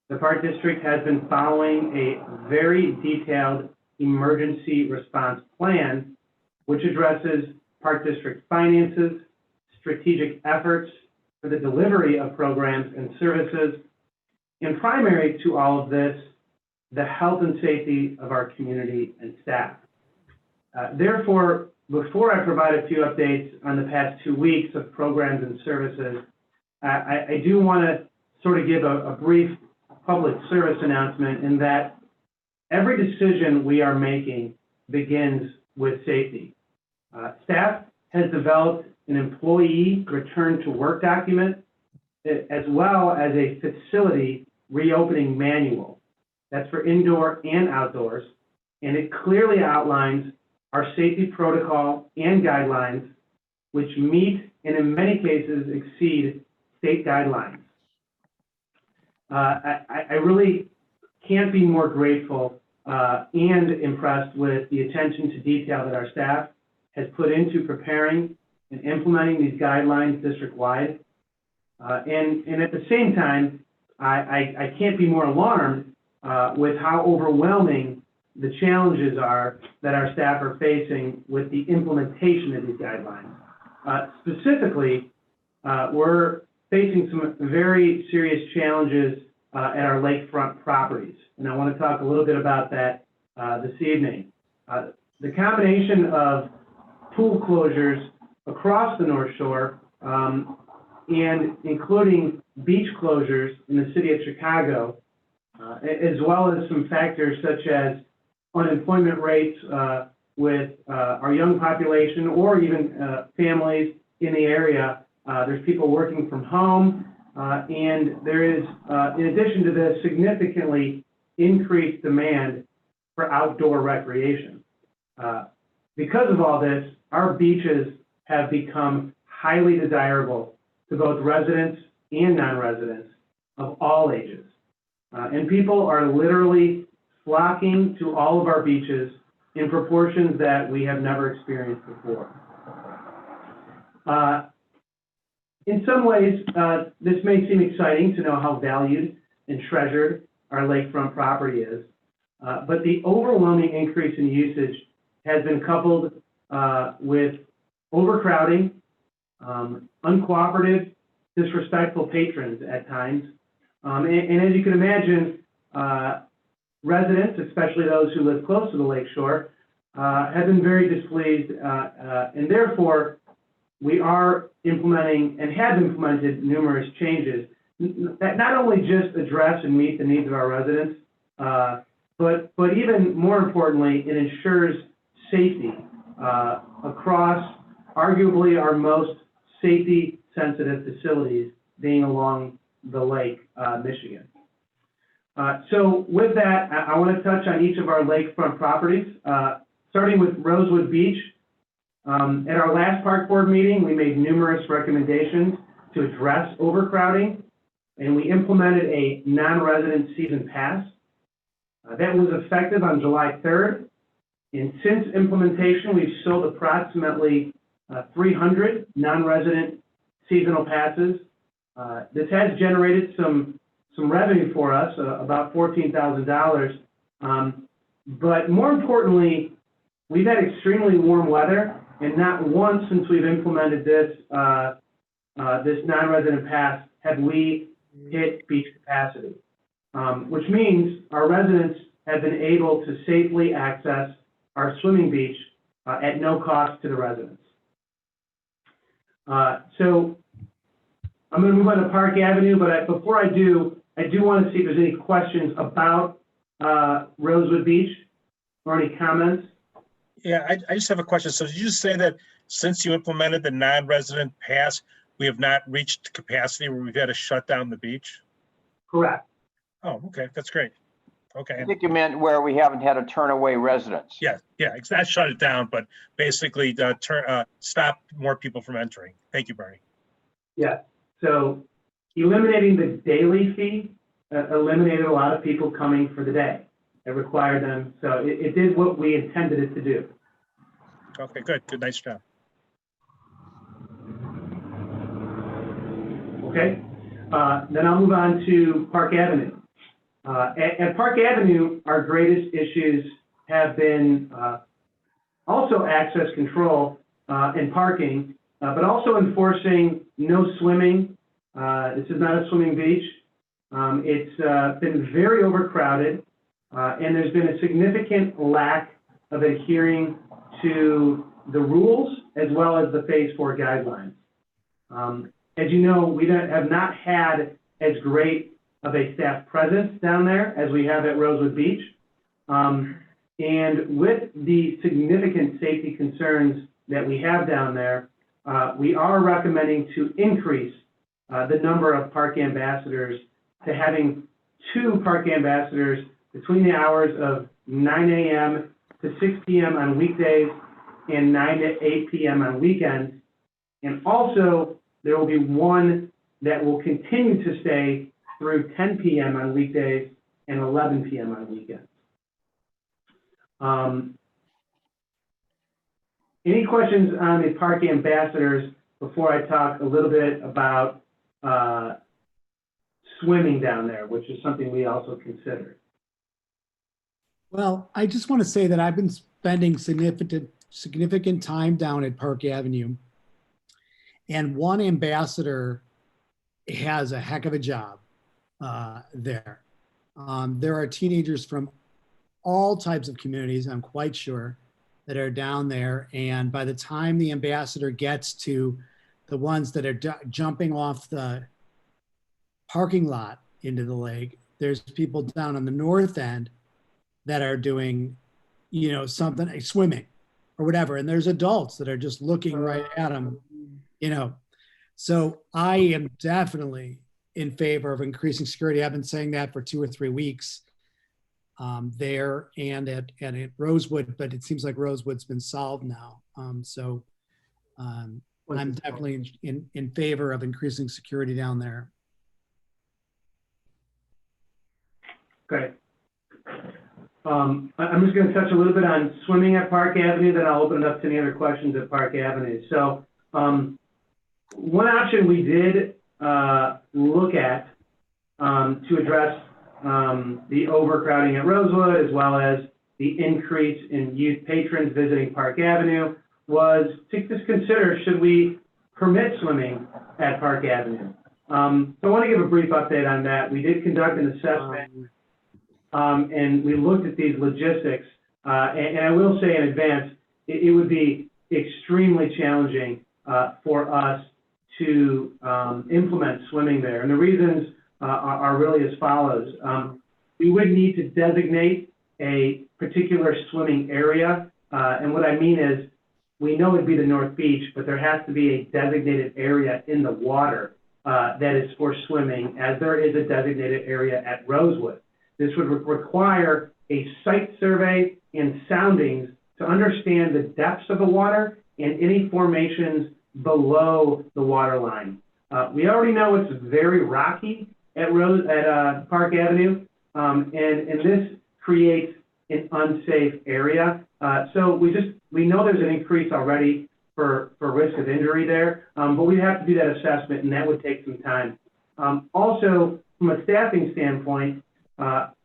the Park District has been following a very detailed emergency response plan, which addresses Park District finances, strategic efforts for the delivery of programs and services, and primary to all of this, the health and safety of our community and staff. Therefore, before I provide a few updates on the past 2 weeks of programs and services, I do want to sort of give a brief public service announcement in that every decision we are making begins with safety. Staff has developed an employee return to work document, as well as a facility reopening manual. That's for indoor and outdoors, and it clearly outlines our safety protocol and guidelines which meet and in many cases exceed state guidelines. I really can't be more grateful and impressed with the attention to detail that our staff has put into preparing and implementing these guidelines district-wide. And at the same time, I can't be more alarmed with how overwhelming the challenges are that our staff are facing with the implementation of these guidelines. Specifically, we're facing some very serious challenges at our lakefront properties. And I want to talk a little bit about that this evening. The combination of pool closures across the North Shore and including beach closures in the city of Chicago, as well as some factors such as unemployment rates with our young population or even families in the area. There's people working from home, and there is, in addition to this, significantly increased demand for outdoor recreation. Because of all this, our beaches have become highly desirable to both residents and non-residents of all ages. And people are literally flocking to all of our beaches in proportions that we have never experienced before. In some ways, this may seem exciting to know how valued and treasured our lakefront property is, but the overwhelming increase in usage has been coupled with overcrowding, uncooperative, disrespectful patrons at times. And as you can imagine, residents, especially those who live close to the lakeshore, have been very displeased, and therefore we are implementing and have implemented numerous changes that not only just address and meet the needs of our residents, but even more importantly, it ensures safety across arguably our most safety-sensitive facilities being along the lake, Michigan. So with that, I want to touch on each of our lakefront properties, starting with Rosewood Beach. At our last park board meeting, we made numerous recommendations to address overcrowding, and we implemented a non-resident season pass. That was effective on July 3rd. And since implementation, we've sold approximately 300 non-resident seasonal passes. This has generated some revenue for us, about $14,000. But more importantly, we've had extremely warm weather, and not once since we've implemented this this non-resident pass have we hit beach capacity, which means our residents have been able to safely access our swimming beach at no cost to the residents. So I'm going to move on to Park Avenue, but before I do want to see if there's any questions about Rosewood Beach or any comments. Yeah, I just have a question. So did you just say that since you implemented the non-resident pass, we have not reached capacity where we've had to shut down the beach? Correct. Oh, okay, that's great. Okay. I think you meant where we haven't had to turn away residents. Yeah, it's not shut it down, but basically stop more people from entering. Thank you, Bernie. Yeah, so eliminating the daily fee eliminated a lot of people coming for the day. It required them, so it did what we intended it to do. Okay, good, nice job. Okay, then I'll move on to Park Avenue. At Park Avenue, our greatest issues have been also access control and parking, but also enforcing no swimming. This is not a swimming beach. It's been very overcrowded, and there's been a significant lack of adhering to the rules as well as the Phase 4 guidelines. As you know, we have not had as great of a staff presence down there as we have at Rosewood Beach. And with the significant safety concerns that we have down there, we are recommending to increase the number of park ambassadors to having 2 park ambassadors between the hours of 9 a.m. to 6 p.m. on weekdays and 9 to 8 p.m. on weekends. And also, there will be one that will continue to stay through 10 p.m. on weekdays and 11 p.m. on weekends. Any questions on the park ambassadors before I talk a little bit about swimming down there, which is something we also considered? Well, I just want to say that I've been spending significant time down at Park Avenue, and one ambassador has a heck of a job there. There are teenagers from all types of communities, I'm quite sure, that are down there. And by the time the ambassador gets to the ones that are jumping off the parking lot into the lake, there's people down on the north end that are doing, you know, something, like swimming or whatever. And there's adults that are just looking right at them, you know. So I am definitely in favor of increasing security. I've been saying that for 2 or 3 weeks there and at Rosewood, but it seems like Rosewood's been solved now. I'm definitely in favor of increasing security down there. Great. I'm just going to touch a little bit on swimming at Park Avenue, then I'll open it up to any other questions at Park Avenue. So one option we did look at to address the overcrowding at Rosewood, as well as the increase in youth patrons visiting Park Avenue, was to just consider, should we permit swimming at Park Avenue? So I want to give a brief update on that. We did conduct an assessment and we looked at these logistics. And I will say in advance, it would be extremely challenging for us to implement swimming there. And the reasons are really as follows. We would need to designate a particular swimming area. And what I mean is, we know it'd be the North Beach, but there has to be a designated area in the water that is for swimming, as there is a designated area at Rosewood. This would require a site survey and soundings to understand the depths of the water and any formations below the water line. We already know it's very rocky at Park Avenue, and this creates an unsafe area. So we know there's an increase already for risk of injury there, but we have to do that assessment, and that would take some time. Also, from a staffing standpoint,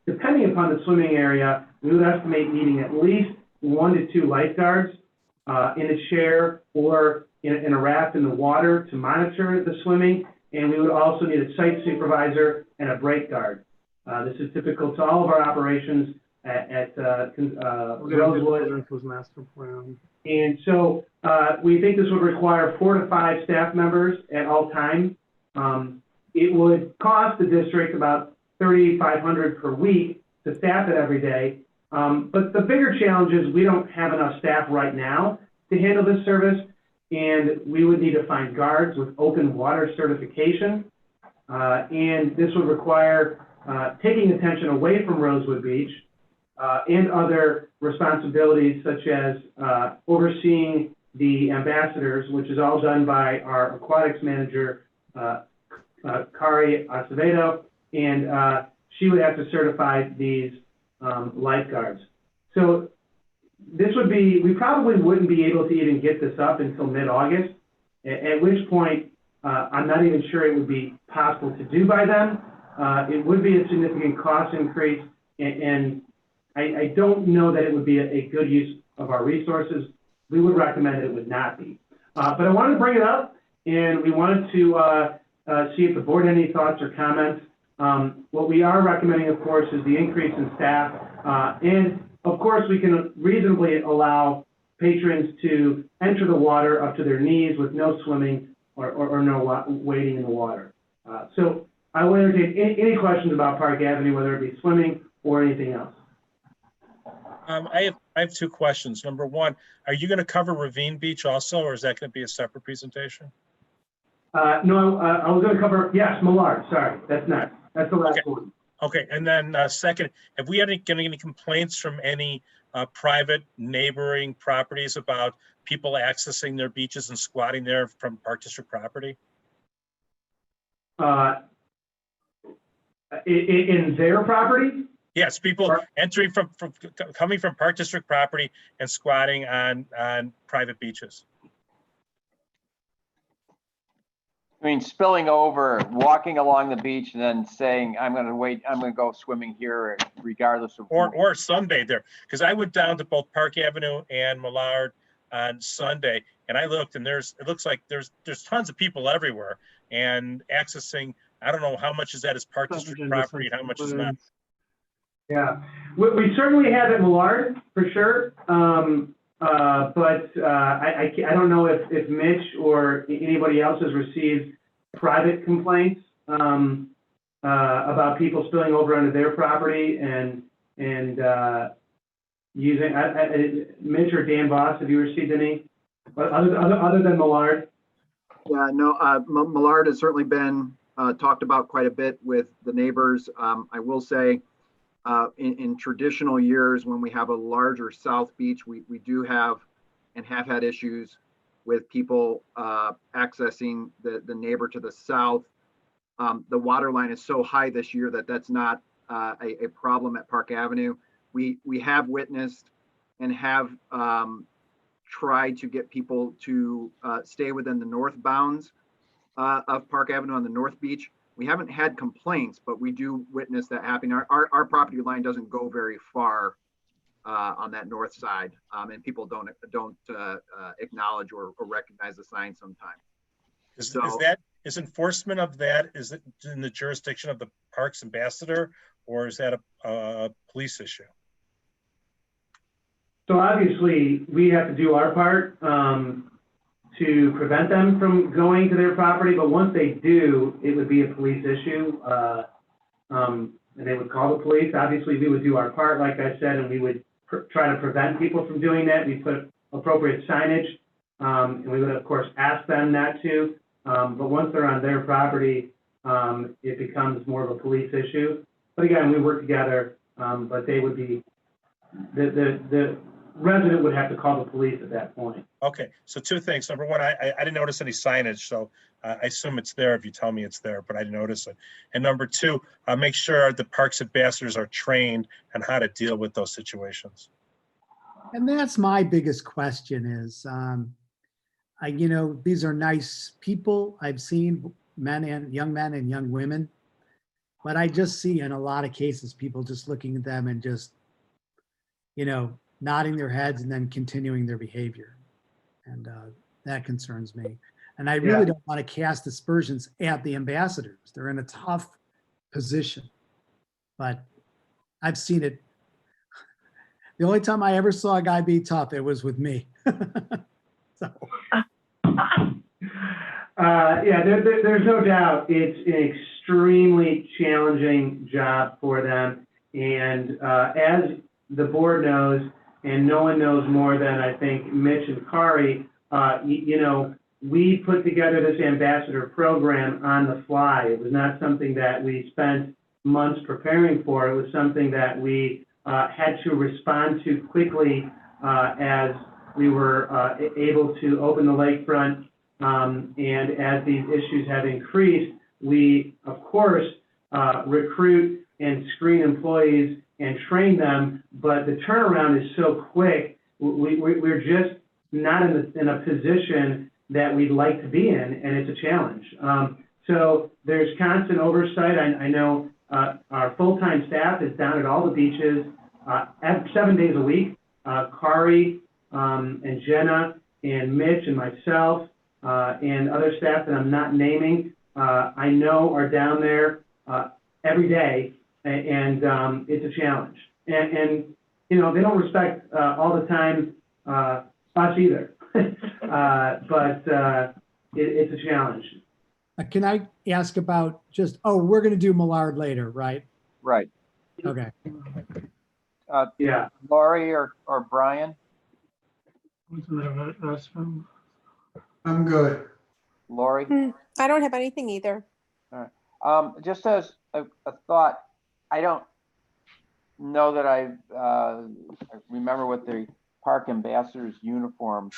depending upon the swimming area, we would estimate needing at least 1 to 2 lifeguards in a chair or in a raft in the water to monitor the swimming, and we would also need a site supervisor and a break guard. This is typical to all of our operations at Rosewood. Master plan. And so we think this would require 4 to 5 staff members at all times. It would cost the district about $3,500 per week to staff it every day. But the bigger challenge is we don't have enough staff right now to handle this service, and we would need to find guards with open water certification. And this would require taking attention away from Rosewood Beach and other responsibilities such as overseeing the ambassadors, which is all done by our aquatics manager, Kari Acevedo, and she would have to certify these lifeguards. So this would be, we probably wouldn't be able to even get this up until mid-August, at which point I'm not even sure it would be possible to do by then. It would be a significant cost increase, and I don't know that it would be a good use of our resources. We would recommend it would not be. But I wanted to bring it up, and we wanted to see if the board had any thoughts or comments. What we are recommending, of course, is the increase in staff. And of course, we can reasonably allow patrons to enter the water up to their knees with no swimming or no wading in the water. So I will entertain any questions about Park Avenue, whether it be swimming or anything else. I have 2 questions. Number one, are you going to cover Ravine Beach also, or is that going to be a separate presentation? No, I was going to cover, yes, Millard, sorry, that's next. That's the last one. Okay, and then second, have we getting any complaints from any private neighboring properties about people accessing their beaches and squatting there from Park District property? In their property? Yes, people entering from coming from Park District property and squatting on private beaches. I mean, spilling over, walking along the beach and then saying, I'm gonna wait, I'm gonna go swimming here regardless of. Or sunbathe there, because I went down to both Park Avenue and Millard on Sunday, and I looked, and it looks like there's tons of people everywhere and accessing. I don't know how much is that is Park District property and how much is not. Yeah, we certainly have at Millard for sure. But I don't know if Mitch or anybody else has received private complaints about people spilling over onto their property and using Mitch or Dan Voss. Have you received any other than Millard? Yeah, no. Millard has certainly been talked about quite a bit with the neighbors. I will say. In traditional years, when we have a larger South Beach, we do have and have had issues with people accessing the neighbor to the south. The water line is so high this year that's not a problem at Park Avenue. We have witnessed and have tried to get people to stay within the north bounds of Park Avenue on the North Beach. We haven't had complaints, but we do witness that happening. Our property line doesn't go very far on that north side, and people don't acknowledge or recognize the sign sometimes. Is enforcement of that, is it in the jurisdiction of the Parks Ambassador, or is that a police issue? So obviously, we have to do our part to prevent them from going to their property, but once they do, it would be a police issue, and they would call the police. Obviously, we would do our part, like I said, and we would try to prevent people from doing that. We put appropriate signage, and we would, of course, ask them not to, but once they're on their property, it becomes more of a police issue. But again, we work together, but they would be, the resident would have to call the police at that point. Okay, so two things. Number one, I didn't notice any signage, so I assume it's there if you tell me it's there, but I didn't notice it. And number two, make sure the Parks Ambassadors are trained on how to deal with those situations. And that's my biggest question is, these are nice people. I've seen young men and young women, but I just see in a lot of cases, people just looking at them and just, nodding their heads and then continuing their behavior. And that concerns me. And I really don't want to cast aspersions at the ambassadors. They're in a tough position, but I've seen it. The only time I ever saw a guy be tough, it was with me. There's no doubt it's an extremely challenging job for them. And as the board knows, and no one knows more than I think Mitch and Kari, we put together this ambassador program on the fly. It was not something that we spent months preparing for. It was something that we had to respond to quickly as we were able to open the lakefront. And as these issues have increased, we, of course, recruit and screen employees and train them, but the turnaround is so quick, we're just not in a position that we'd like to be in, and it's a challenge. So there's constant oversight. I know our full-time staff is down at all the beaches 7 days a week. Kari and Jenna and Mitch and myself and other staff that I'm not naming, I know are down there every day, and it's a challenge. And they don't respect all the time us either, but it's a challenge. Can I ask about we're going to do Millard later, right? Right. Okay. Laurie or Brian? I'm good. Laurie? I don't have anything either. All right. Just as a thought, I don't know that I remember what the Park Ambassador's uniform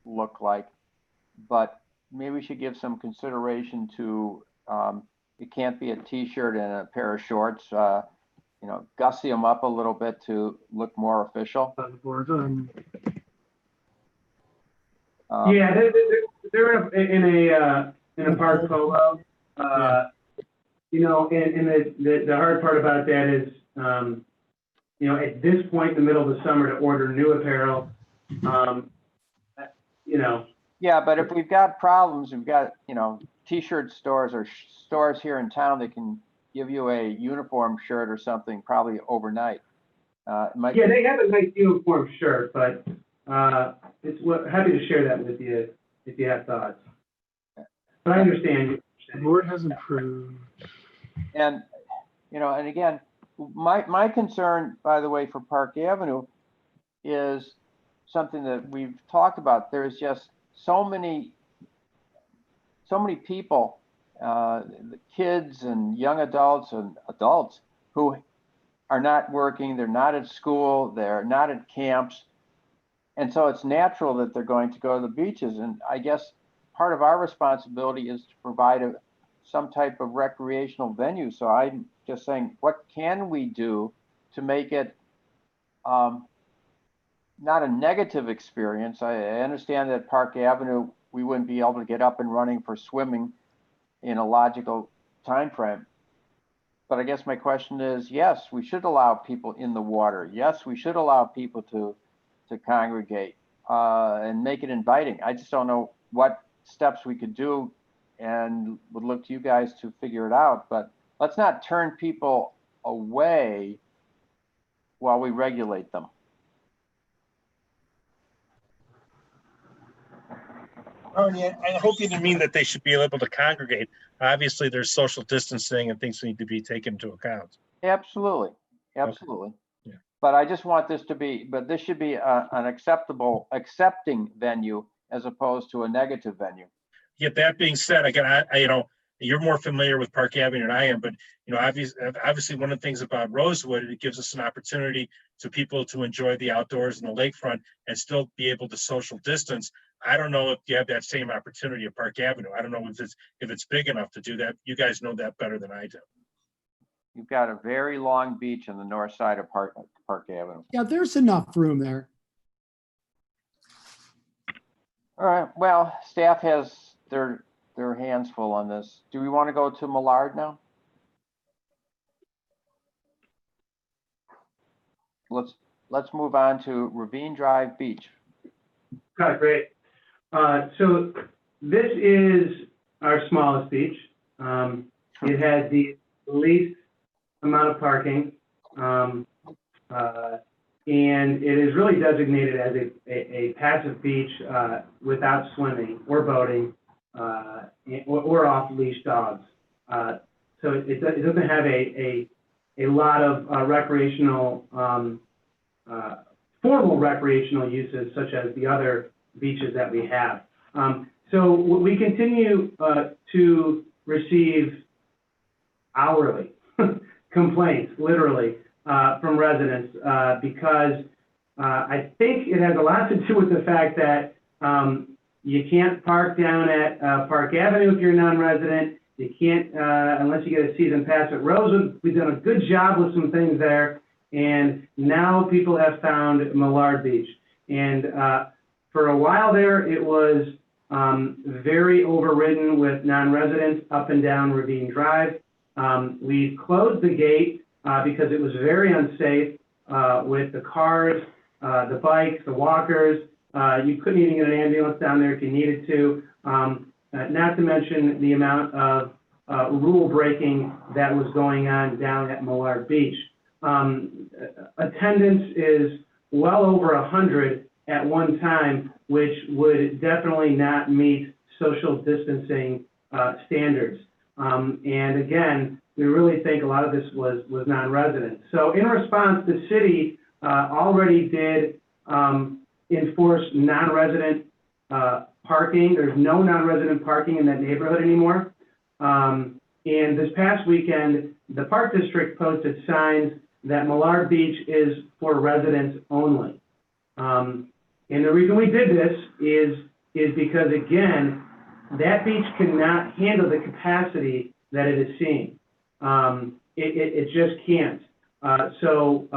look like. But maybe we should give some consideration to, it can't be a t-shirt and a pair of shorts, you know, gussy them up a little bit to look more official. Yeah, they're in a park polo. You know, and the hard part about that is, you know, at this point in the middle of the summer to order new apparel, you know. Yeah, but if we've got problems, we've got, you know, t-shirt stores or stores here in town that can give you a uniform shirt or something probably overnight. Yeah, they have a nice uniform shirt, but happy to share that with you if you have thoughts. But I understand you. The board has approved. And, you know, and again, my concern, by the way, for Park Avenue is something that we've talked about. There's just so many people, kids and young adults and adults who are not working, they're not at school, they're not at camps. And so it's natural that they're going to go to the beaches. And I guess part of our responsibility is to provide some type of recreational venue. So I'm just saying, what can we do to make it not a negative experience? I understand that Park Avenue, we wouldn't be able to get up and running for swimming in a logical time frame. But I guess my question is, yes, we should allow people in the water. Yes, we should allow people to congregate and make it inviting. I just don't know what steps we could do, and would look to you guys to figure it out. But let's not turn people away while we regulate them. Ernie, I hope you didn't mean that they should be able to congregate. Obviously, there's social distancing and things need to be taken into account. Absolutely, absolutely. Okay. Yeah. But I just want this to be, but this should be an accepting venue as opposed to a negative venue. Yet that being said, again, you know, you're more familiar with Park Avenue than I am, but you know, obviously one of the things about Rosewood, it gives us an opportunity to people to enjoy the outdoors and the lakefront and still be able to social distance. I don't know if you have that same opportunity at Park Avenue. I don't know if it's big enough to do that. You guys know that better than I do. You've got a very long beach on the north side of Park Avenue. Yeah, there's enough room there. All right, well, staff has their hands full on this. Do we want to go to Millard now? Let's move on to Ravine Drive Beach. Okay, great. So this is our smallest beach. It has the least amount of parking, and it is really designated as a passive beach without swimming or boating or off-leash dogs. So it doesn't have a lot of recreational, formal recreational uses such as the other beaches that we have. So we continue to receive hourly complaints, literally, from residents because I think it has a lot to do with the fact that you can't park down at Park Avenue if you're a non-resident. You can't unless you get a season pass at Rosewood. We've done a good job with some things there, and now people have found Millard Beach. And for a while there, it was very overridden with non-residents up and down Ravine Drive. We closed the gate because it was very unsafe with the cars, the bikes, the walkers. You couldn't even get an ambulance down there if you needed to, not to mention the amount of rule breaking that was going on down at Millard Beach. Attendance is well over 100 at one time, which would definitely not meet social distancing standards. And again, we really think a lot of this was non-resident. So in response, the city already did enforce non-resident parking. There's no non-resident parking in that neighborhood anymore. And this past weekend, the Park District posted signs that Millard Beach is for residents only. And the reason we did this is is because, again, that beach cannot handle the capacity that it is seeing. It just can't. So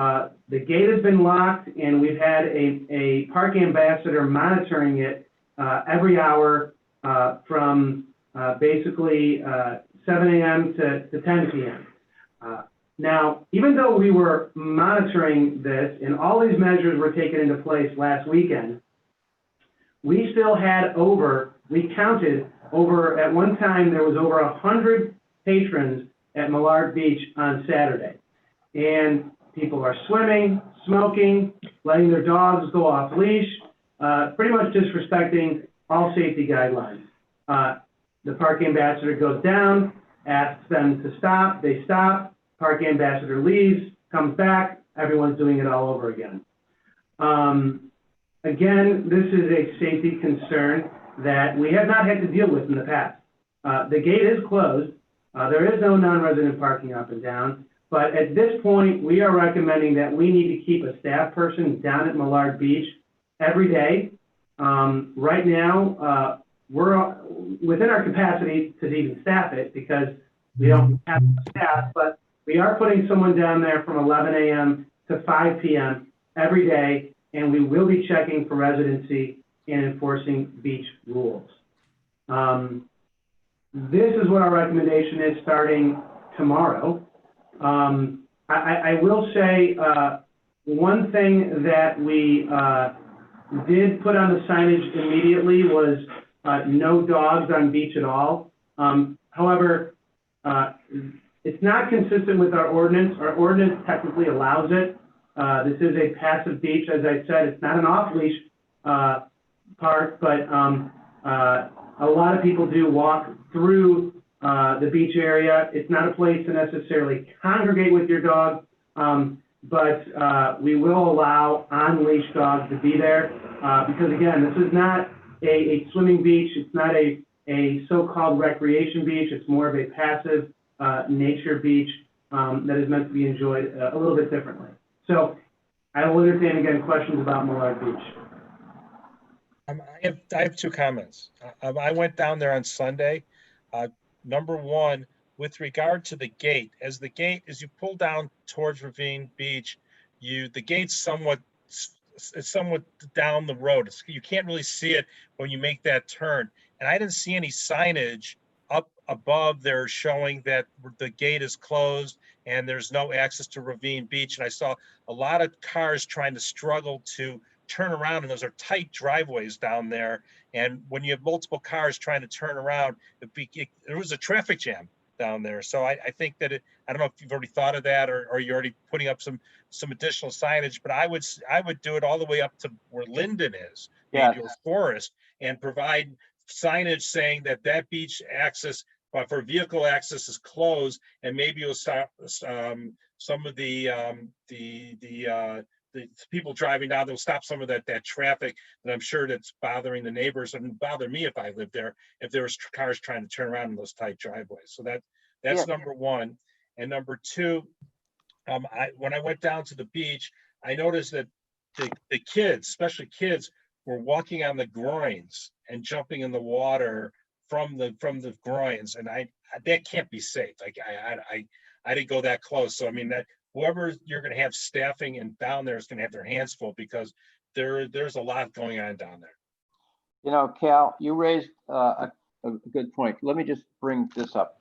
the gate has been locked, and we've had a park ambassador monitoring it every hour from basically 7 a.m. to 10 p.m. Now, even though we were monitoring this and all these measures were taken into place last weekend, we still had we counted over, at one time, there was over 100 patrons at Millard Beach on Saturday. And people are swimming, smoking, letting their dogs go off leash, pretty much disrespecting all safety guidelines. The park ambassador goes down, asks them to stop, they stop, park ambassador leaves, comes back, everyone's doing it all over again. Again, this is a safety concern that we have not had to deal with in the past. The gate is closed. There is no non-resident parking up and down. But at this point, we are recommending that we need to keep a staff person down at Millard Beach every day. Right now, we're within our capacity to even staff it because we don't have staff, but we are putting someone down there from 11 a.m. to 5 p.m. every day, and we will be checking for residency and enforcing beach rules. This is what our recommendation is starting tomorrow. I will say one thing that we did put on the signage immediately was no dogs on beach at all. However, it's not consistent with our ordinance. Our ordinance technically allows it. This is a passive beach, as I said. It's not an off-leash park, but a lot of people do walk through the beach area. It's not a place to necessarily congregate with your dog, but we will allow on-leash dogs to be there because, again, this is not a swimming beach. It's not a so-called recreation beach. It's more of a passive nature beach that is meant to be enjoyed a little bit differently. So I will entertain, again, questions about Millard Beach. I have two comments. I went down there on Sunday. Number one, with regard to the gate, as you pull down towards Ravine Beach, the gate's somewhat down the road. You can't really see it when you make that turn. And I didn't see any signage up above there showing that the gate is closed and there's no access to Ravine Beach. And I saw a lot of cars trying to struggle to turn around, and those are tight driveways down there. And when you have multiple cars trying to turn around, there was a traffic jam down there. So I think that I don't know if you've already thought of that or you're already putting up some additional signage, but I would do it all the way up to where Linden is, maybe, or Forest, and provide signage saying that beach access for vehicle access is closed, and maybe you'll stop some of the people driving down. They'll stop some of that traffic that I'm sure that's bothering the neighbors and bother me if I lived there, if there was cars trying to turn around in those tight driveways. So that's number one. And number two, when I went down to the beach, I noticed that the kids, especially kids, were walking on the groins and jumping in the water from the groins, and that can't be safe. Like I didn't go that close. So I mean, that whoever you're going to have staffing and down there is going to have their hands full because there's a lot going on down there. You know, Cal, you raised a good point. Let me just bring this up.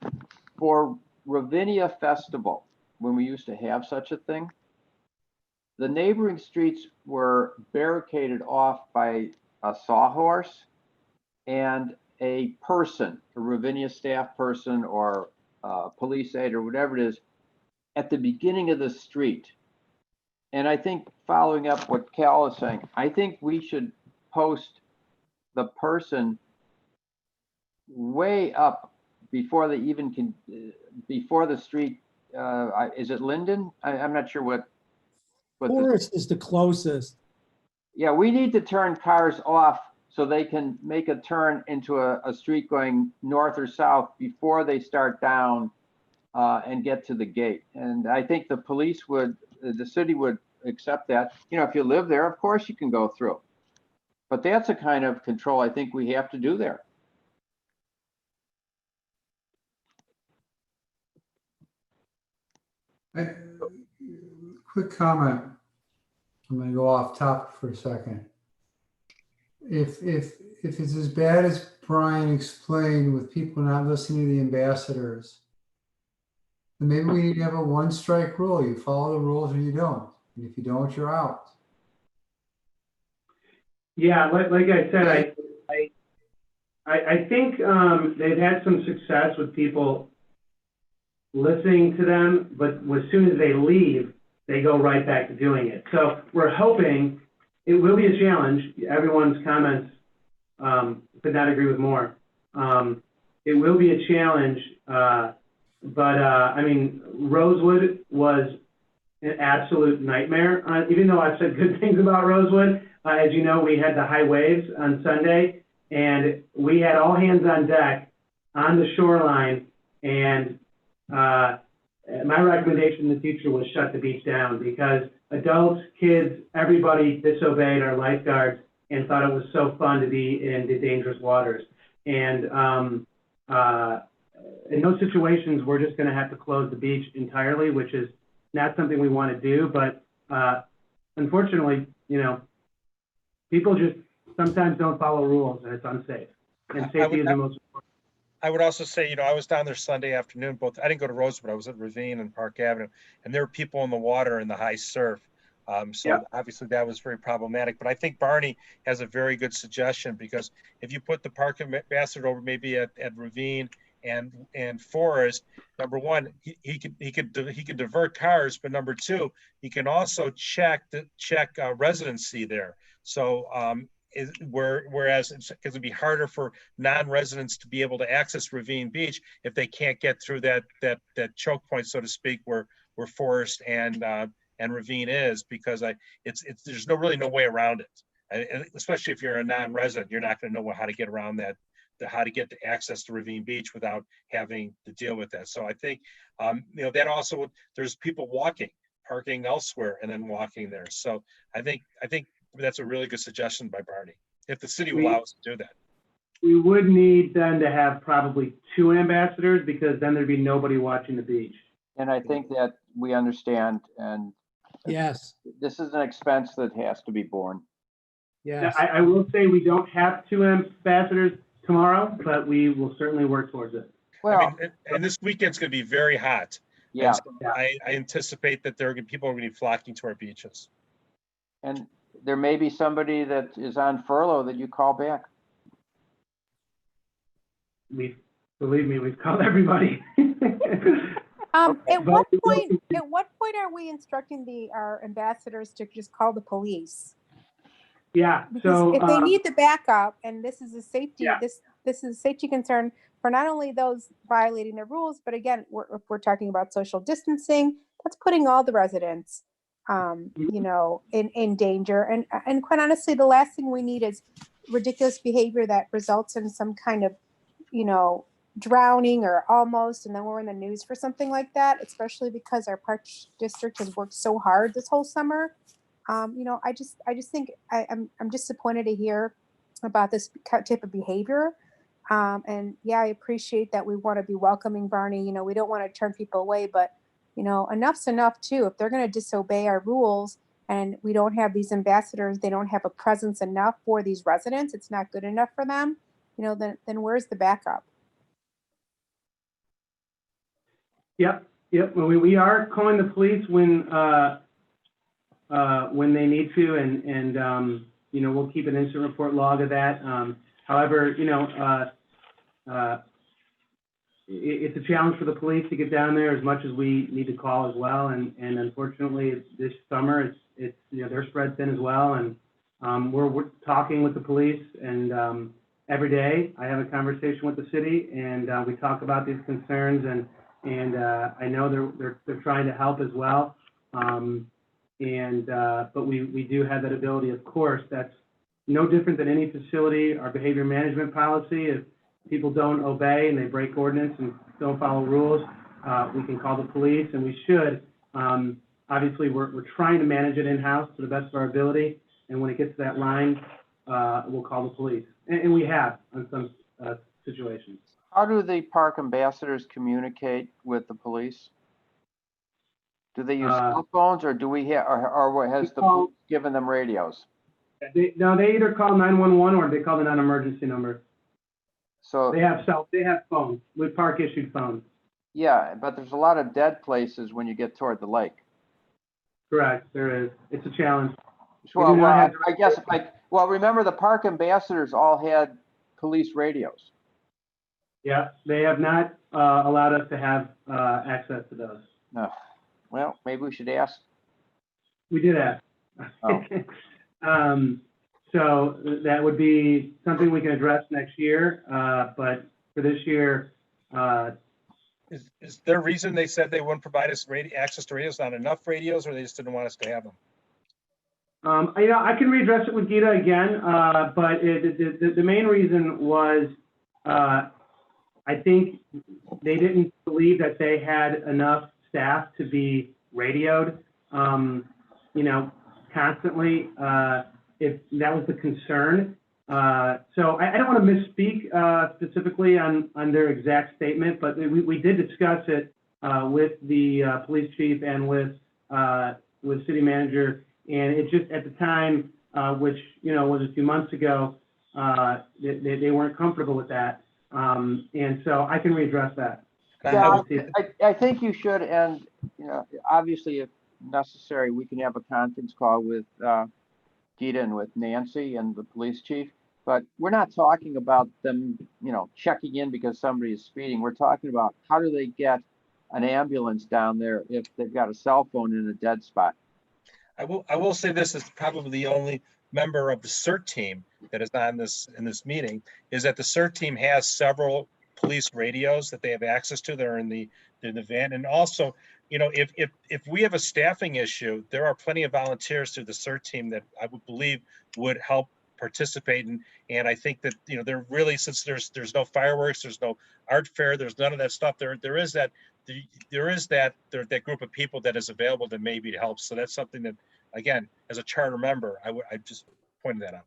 For Ravinia Festival, when we used to have such a thing, the neighboring streets were barricaded off by a sawhorse and a person, a Ravinia staff person or police aide or whatever it is, at the beginning of the street. And I think, following up what Cal is saying, I think we should post the person way up before they even can, before the street, is it Linden? I'm not sure what Forest is the closest. Yeah, we need to turn cars off so they can make a turn into a street going north or south before they start down and get to the gate. And I think the police the city would accept that. You know, if you live there, of course you can go through. But that's a kind of control I think we have to do there. Quick comment. I'm gonna go off topic for a second. If it's as bad as Brian explained with people not listening to the ambassadors, then maybe we need to have a one strike rule. You follow the rules or you don't. And if you don't, you're out. Yeah, like I said, I think they've had some success with people listening to them, but as soon as they leave, they go right back to doing it. So we're hoping it will be a challenge. Everyone's comments could not agree with more. It will be a challenge, but I mean, Rosewood was an absolute nightmare. Even though I've said good things about Rosewood, as you know, we had the high waves on Sunday, and we had all hands on deck on the shoreline. And my recommendation in the future was shut the beach down, because adults, kids, everybody disobeyed our lifeguards and thought it was so fun to be in the dangerous waters. And in those situations, we're just going to have to close the beach entirely, which is not something we want to do. But unfortunately, you know, people just sometimes don't follow rules, and it's unsafe. And safety is the most important. I would also say, you know, I was down there Sunday afternoon, I didn't go to Rosewood, I was at Ravine and Park Avenue, and there were people in the water in the high surf. So obviously that was very problematic, but I think Barney has a very good suggestion, because if you put the park ambassador over maybe at Ravine and Forest, number one, he could divert cars, but number two, he can also check residency there. So whereas it's going to be harder for non-residents to be able to access Ravine Beach if they can't get through that choke point, so to speak, where Forest and Ravine is, because there's really no way around it. And especially if you're a non-resident, you're not going to know how to get around that, how to get the access to Ravine Beach without having to deal with that. So I think, you know, that also, there's people parking elsewhere and then walking there. So I think that's a really good suggestion by Barney, if the city will allow us to do that. We would need then to have probably 2 ambassadors, because then there'd be nobody watching the beach. And I think that we understand, and Yes. this is an expense that has to be borne. Yes. I will say we don't have 2 ambassadors tomorrow, but we will certainly work towards it. Well, I mean, and this weekend's going to be very hot. Yeah. And so I anticipate that people are going to be flocking to our beaches. And there may be somebody that is on furlough that you call back. Believe me, we've called everybody. At what point are we instructing our ambassadors to just call the police? Yeah. Because So if they need the backup, and this is a safety, this is a safety concern for not only those violating the rules, but again, if we're talking about social distancing, that's putting all the residents, you know, in danger. And quite honestly, the last thing we need is ridiculous behavior that results in some kind of, you know, drowning or almost, and then we're in the news for something like that, especially because our park district has worked so hard this whole summer. You know, I just think I'm disappointed to hear about this type of behavior. And yeah, I appreciate that we want to be welcoming, Barney. You know, we don't want to turn people away, but you know, enough's enough too. If they're going to disobey our rules and we don't have these ambassadors, they don't have a presence enough for these residents, it's not good enough for them, you know, then where's the backup? Yep. Well, we are calling the police when they need to, and you know, we'll keep an incident report log of that. However, you know, it's a challenge for the police to get down there as much as we need to call as well. And unfortunately, this summer, it's you know, they're spread thin as well. And we're talking with the police, and every day I have a conversation with the city, and we talk about these concerns, and I know they're trying to help as well. But we do have that ability, of course. That's no different than any facility. Our behavior management policy, if people don't obey and they break ordinance and don't follow rules, we can call the police, and we should. Obviously, we're trying to manage it in-house to the best of our ability. And when it gets to that line, we'll call the police. And we have on some situations. How do the park ambassadors communicate with the police? Do they use cell phones, or do we have, or has the police given them radios? They either call 911 or they call the non-emergency number. So they have phones, with park issued phones. Yeah, but there's a lot of dead places when you get toward the lake. Correct, there is. It's a challenge. Well, I guess, remember the park ambassadors all had police radios. Yeah, they have not allowed us to have access to those. No. Well, maybe we should ask. We did ask. Oh. So that would be something we can address next year. But for this year, Is there a reason they said they wouldn't provide us access to radios? Not enough radios, or they just didn't want us to have them? I can readdress it with Gita again, but the main reason was I think they didn't believe that they had enough staff to be radioed, constantly, if that was the concern. So I don't want to misspeak specifically on their exact statement, but we did discuss it with the police chief and with city manager, and it just at the time, which was a few months ago, they weren't comfortable with that, and so I can readdress that. Yeah, I think you should, and obviously, if necessary, we can have a conference call with Gita and with Nancy and the police chief. But we're not talking about them, checking in because somebody is speeding. We're talking about how do they get an ambulance down there if they've got a cell phone in a dead spot. I will say this is probably the only member of the CERT team that is on in this meeting, is that the CERT team has several police radios that they have access to. They're in the van, and also, if we have a staffing issue, there are plenty of volunteers through the CERT team that I would believe would help participate in. And I think that they're really, since there's no fireworks, there's no art fair, there's none of that stuff. There is that group of people that is available to maybe help. So that's something that, again, as a charter member, I just pointed that out.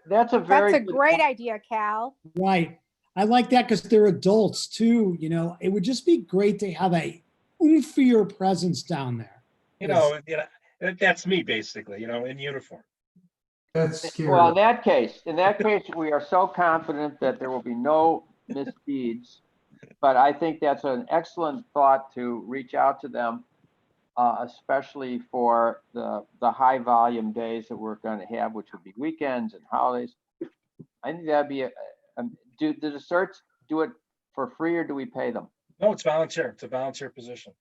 That's a great idea, Cal. Right. I like that because they're adults too. It would just be great to have a oompier presence down there. That's me basically, in uniform. That's scary. Well, in that case, we are so confident that there will be no misdeeds. But I think that's an excellent thought to reach out to them, especially for the high volume days that we're going to have, which would be weekends and holidays. I think that'd be do the CERTs do it for free, or do we pay them? No, it's volunteer. It's a volunteer position.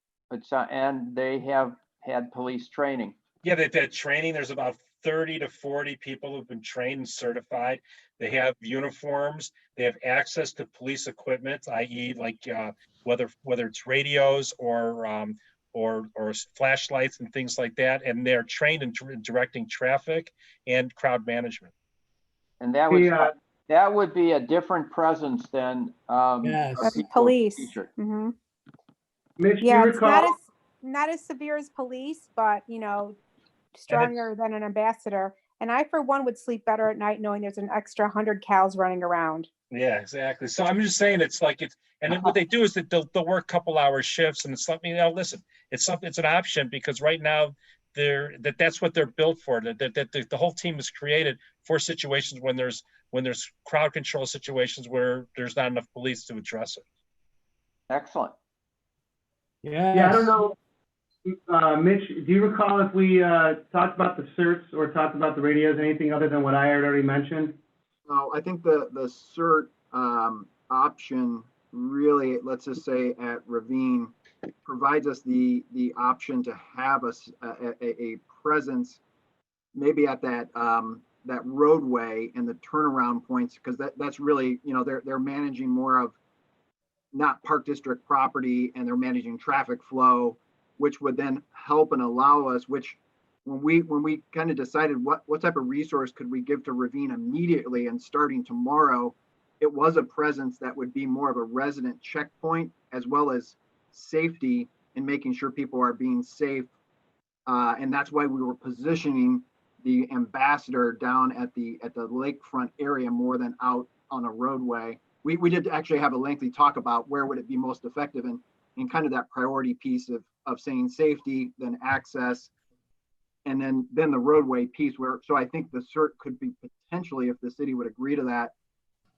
And they have had police training. Yeah, they've had training. There's about 30 to 40 people who've been trained and certified. They have uniforms. They have access to police equipment, i.e., like whether it's radios or flashlights and things like that. And they're trained in directing traffic and crowd management. And that would be a different presence than police. Mm-hmm. Mitch, yeah, it's not as severe as police, but stronger than an ambassador. And I, for one, would sleep better at night knowing there's an extra 100 cows running around. Yeah, exactly. So I'm just saying and what they do is that they'll work a couple hour shifts, and it's something, listen, it's an option, because right now that's what they're built for. That the whole team is created for situations when there's crowd control situations where there's not enough police to address it. Excellent. Yeah, I don't know. Mitch, do you recall if we talked about the CERTs or talked about the radios, anything other than what I had already mentioned? No, I think the CERT option really, let's just say at Ravine, provides us the option to have a presence maybe at that roadway and the turnaround points, because that's really, they're managing more of not Park District property, and they're managing traffic flow, which would then help and allow us, which when we kind of decided what type of resource could we give to Ravine immediately and starting tomorrow, it was a presence that would be more of a resident checkpoint, as well as safety and making sure people are being safe. And that's why we were positioning the ambassador down at the lakefront area more than out on a roadway. We did actually have a lengthy talk about where would it be most effective and kind of that priority piece of saying safety, then access, and then the roadway piece where, so I think the CERT could be potentially, if the city would agree to that,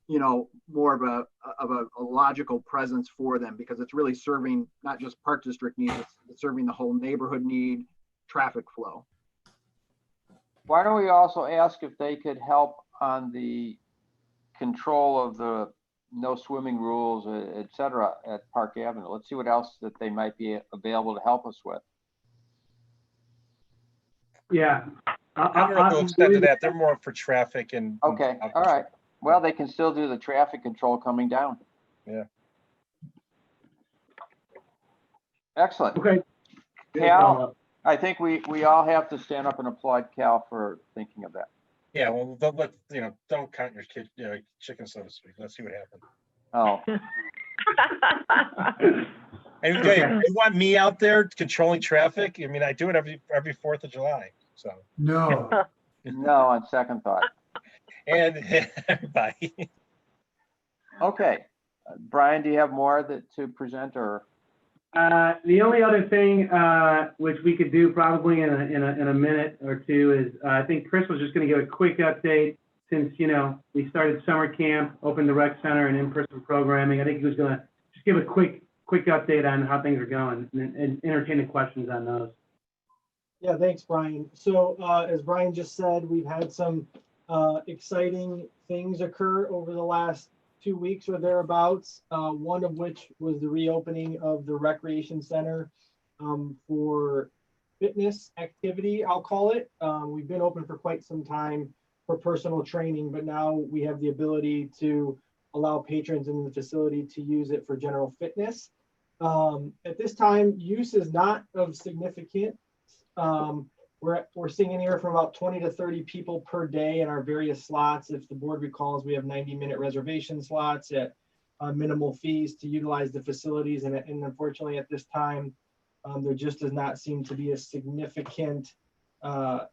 you know, more of a logical presence for them, because it's really serving not just Park District needs, it's serving the whole neighborhood need, traffic flow. Why don't we also ask if they could help on the control of the no swimming rules, et cetera, at Park Avenue? Let's see what else that they might be available to help us with. Yeah. I don't know if they'll extend to that. They're more for traffic and. Okay, all right. Well, they can still do the traffic control coming down. Yeah. Excellent. Okay. Cal, I think we all have to stand up and applaud Cal for thinking of that. Yeah, well, don't count your chicken, so to speak. Let's see what happens. Oh. And you want me out there controlling traffic? I mean, I do it every 4th of July. So No. No, on second thought. And everybody. Okay, Brian, do you have more to present, or? The only other thing, which we could do probably in a minute or two is, I think Chris was just going to give a quick update since, you know, we started summer camp, opened the rec center and in-person programming. I think he was going to just give a quick update on how things are going and entertain the questions on those. Yeah, thanks, Brian. So as Brian just said, we've had some exciting things occur over the last 2 weeks or thereabouts, one of which was the reopening of the recreation center for fitness activity, I'll call it. We've been open for quite some time for personal training, but now we have the ability to allow patrons in the facility to use it for general fitness. At this time, use is not of significance. We're seeing anywhere from about 20 to 30 people per day in our various slots. If the board recalls, we have 90-minute reservation slots at minimal fees to utilize the facilities. And unfortunately, at this time, there just does not seem to be a significant, I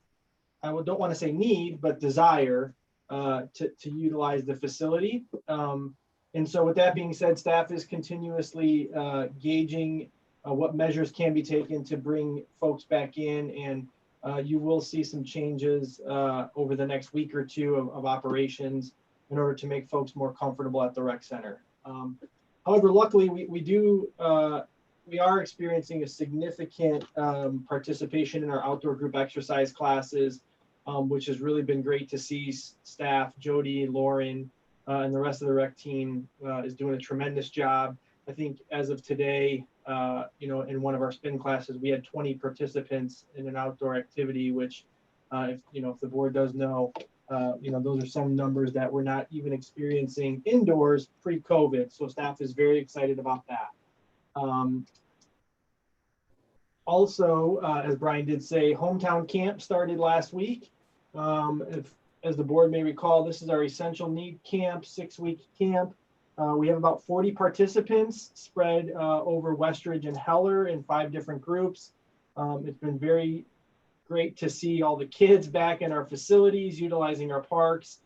don't want to say need, but desire to utilize the facility. And so with that being said, staff is continuously gauging what measures can be taken to bring folks back in, and you will see some changes over the next week or two of operations in order to make folks more comfortable at the rec center. However, luckily we are experiencing a significant participation in our outdoor group exercise classes, which has really been great to see. Staff, Jody, Lauren, and the rest of the rec team is doing a tremendous job. I think as of today, in one of our spin classes, we had 20 participants in an outdoor activity, which, if the board does know, those are some numbers that we're not even experiencing indoors pre-COVID. So staff is very excited about that. Also, as Brian did say, Hometown Camp started last week. As the board may recall, this is our essential need camp, 6-week camp. We have about 40 participants spread over Westridge and Heller in 5 different groups. It's been very great to see all the kids back in our facilities, utilizing our parks,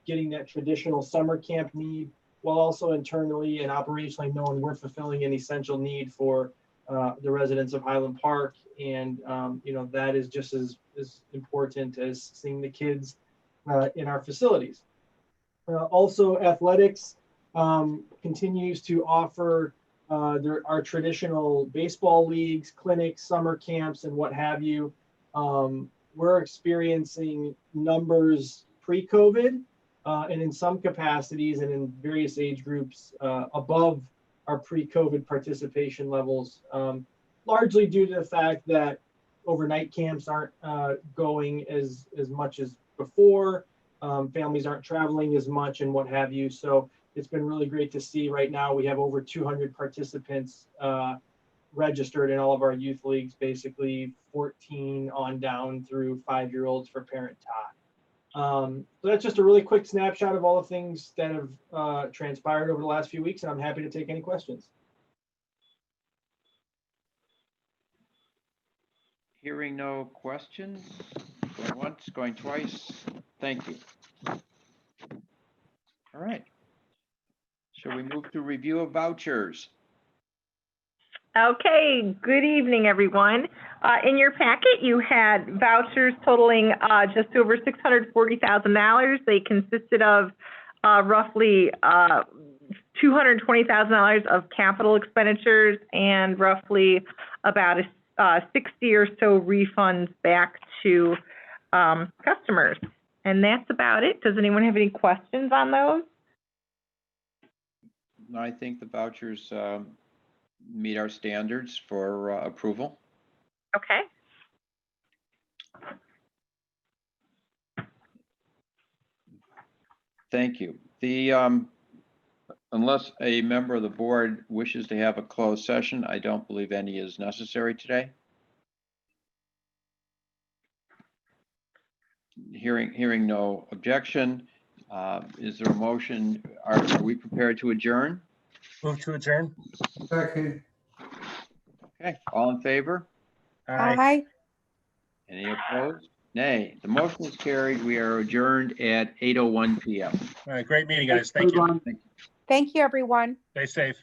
getting that traditional summer camp need, while also internally and operationally knowing we're fulfilling an essential need for the residents of Highland Park. And, that is just as important as seeing the kids in our facilities. Also, athletics continues to offer our traditional baseball leagues, clinics, summer camps, and what have you. We're experiencing numbers pre-COVID and in some capacities and in various age groups above our pre-COVID participation levels, largely due to the fact that overnight camps aren't going as much as before. Families aren't traveling as much and what have you. So it's been really great to see. Right now we have over 200 participants registered in all of our youth leagues, basically 14 on down through 5-year-olds for parent taught. So that's just a really quick snapshot of all the things that have transpired over the last few weeks, and I'm happy to take any questions. Hearing no questions, Going once, going twice. Thank you. All right. Shall we move to review of vouchers? Okay, good evening, everyone. In your packet, you had vouchers totaling just over $640,000. They consisted of roughly $220,000 of capital expenditures and roughly about 60 or so refunds back to customers. And that's about it. Does anyone have any questions on those? I think the vouchers meet our standards for approval. Okay. Thank you. Unless a member of the board wishes to have a closed session, I don't believe any is necessary today. Hearing no objection, is there a motion? Are we prepared to adjourn? Move to adjourn. Second. Okay, all in favor? Aye. Any opposed? Nay. The motion is carried. We are adjourned at 8:01 p.m. All right, great meeting, guys. Thank you. Thank you, everyone. Stay safe.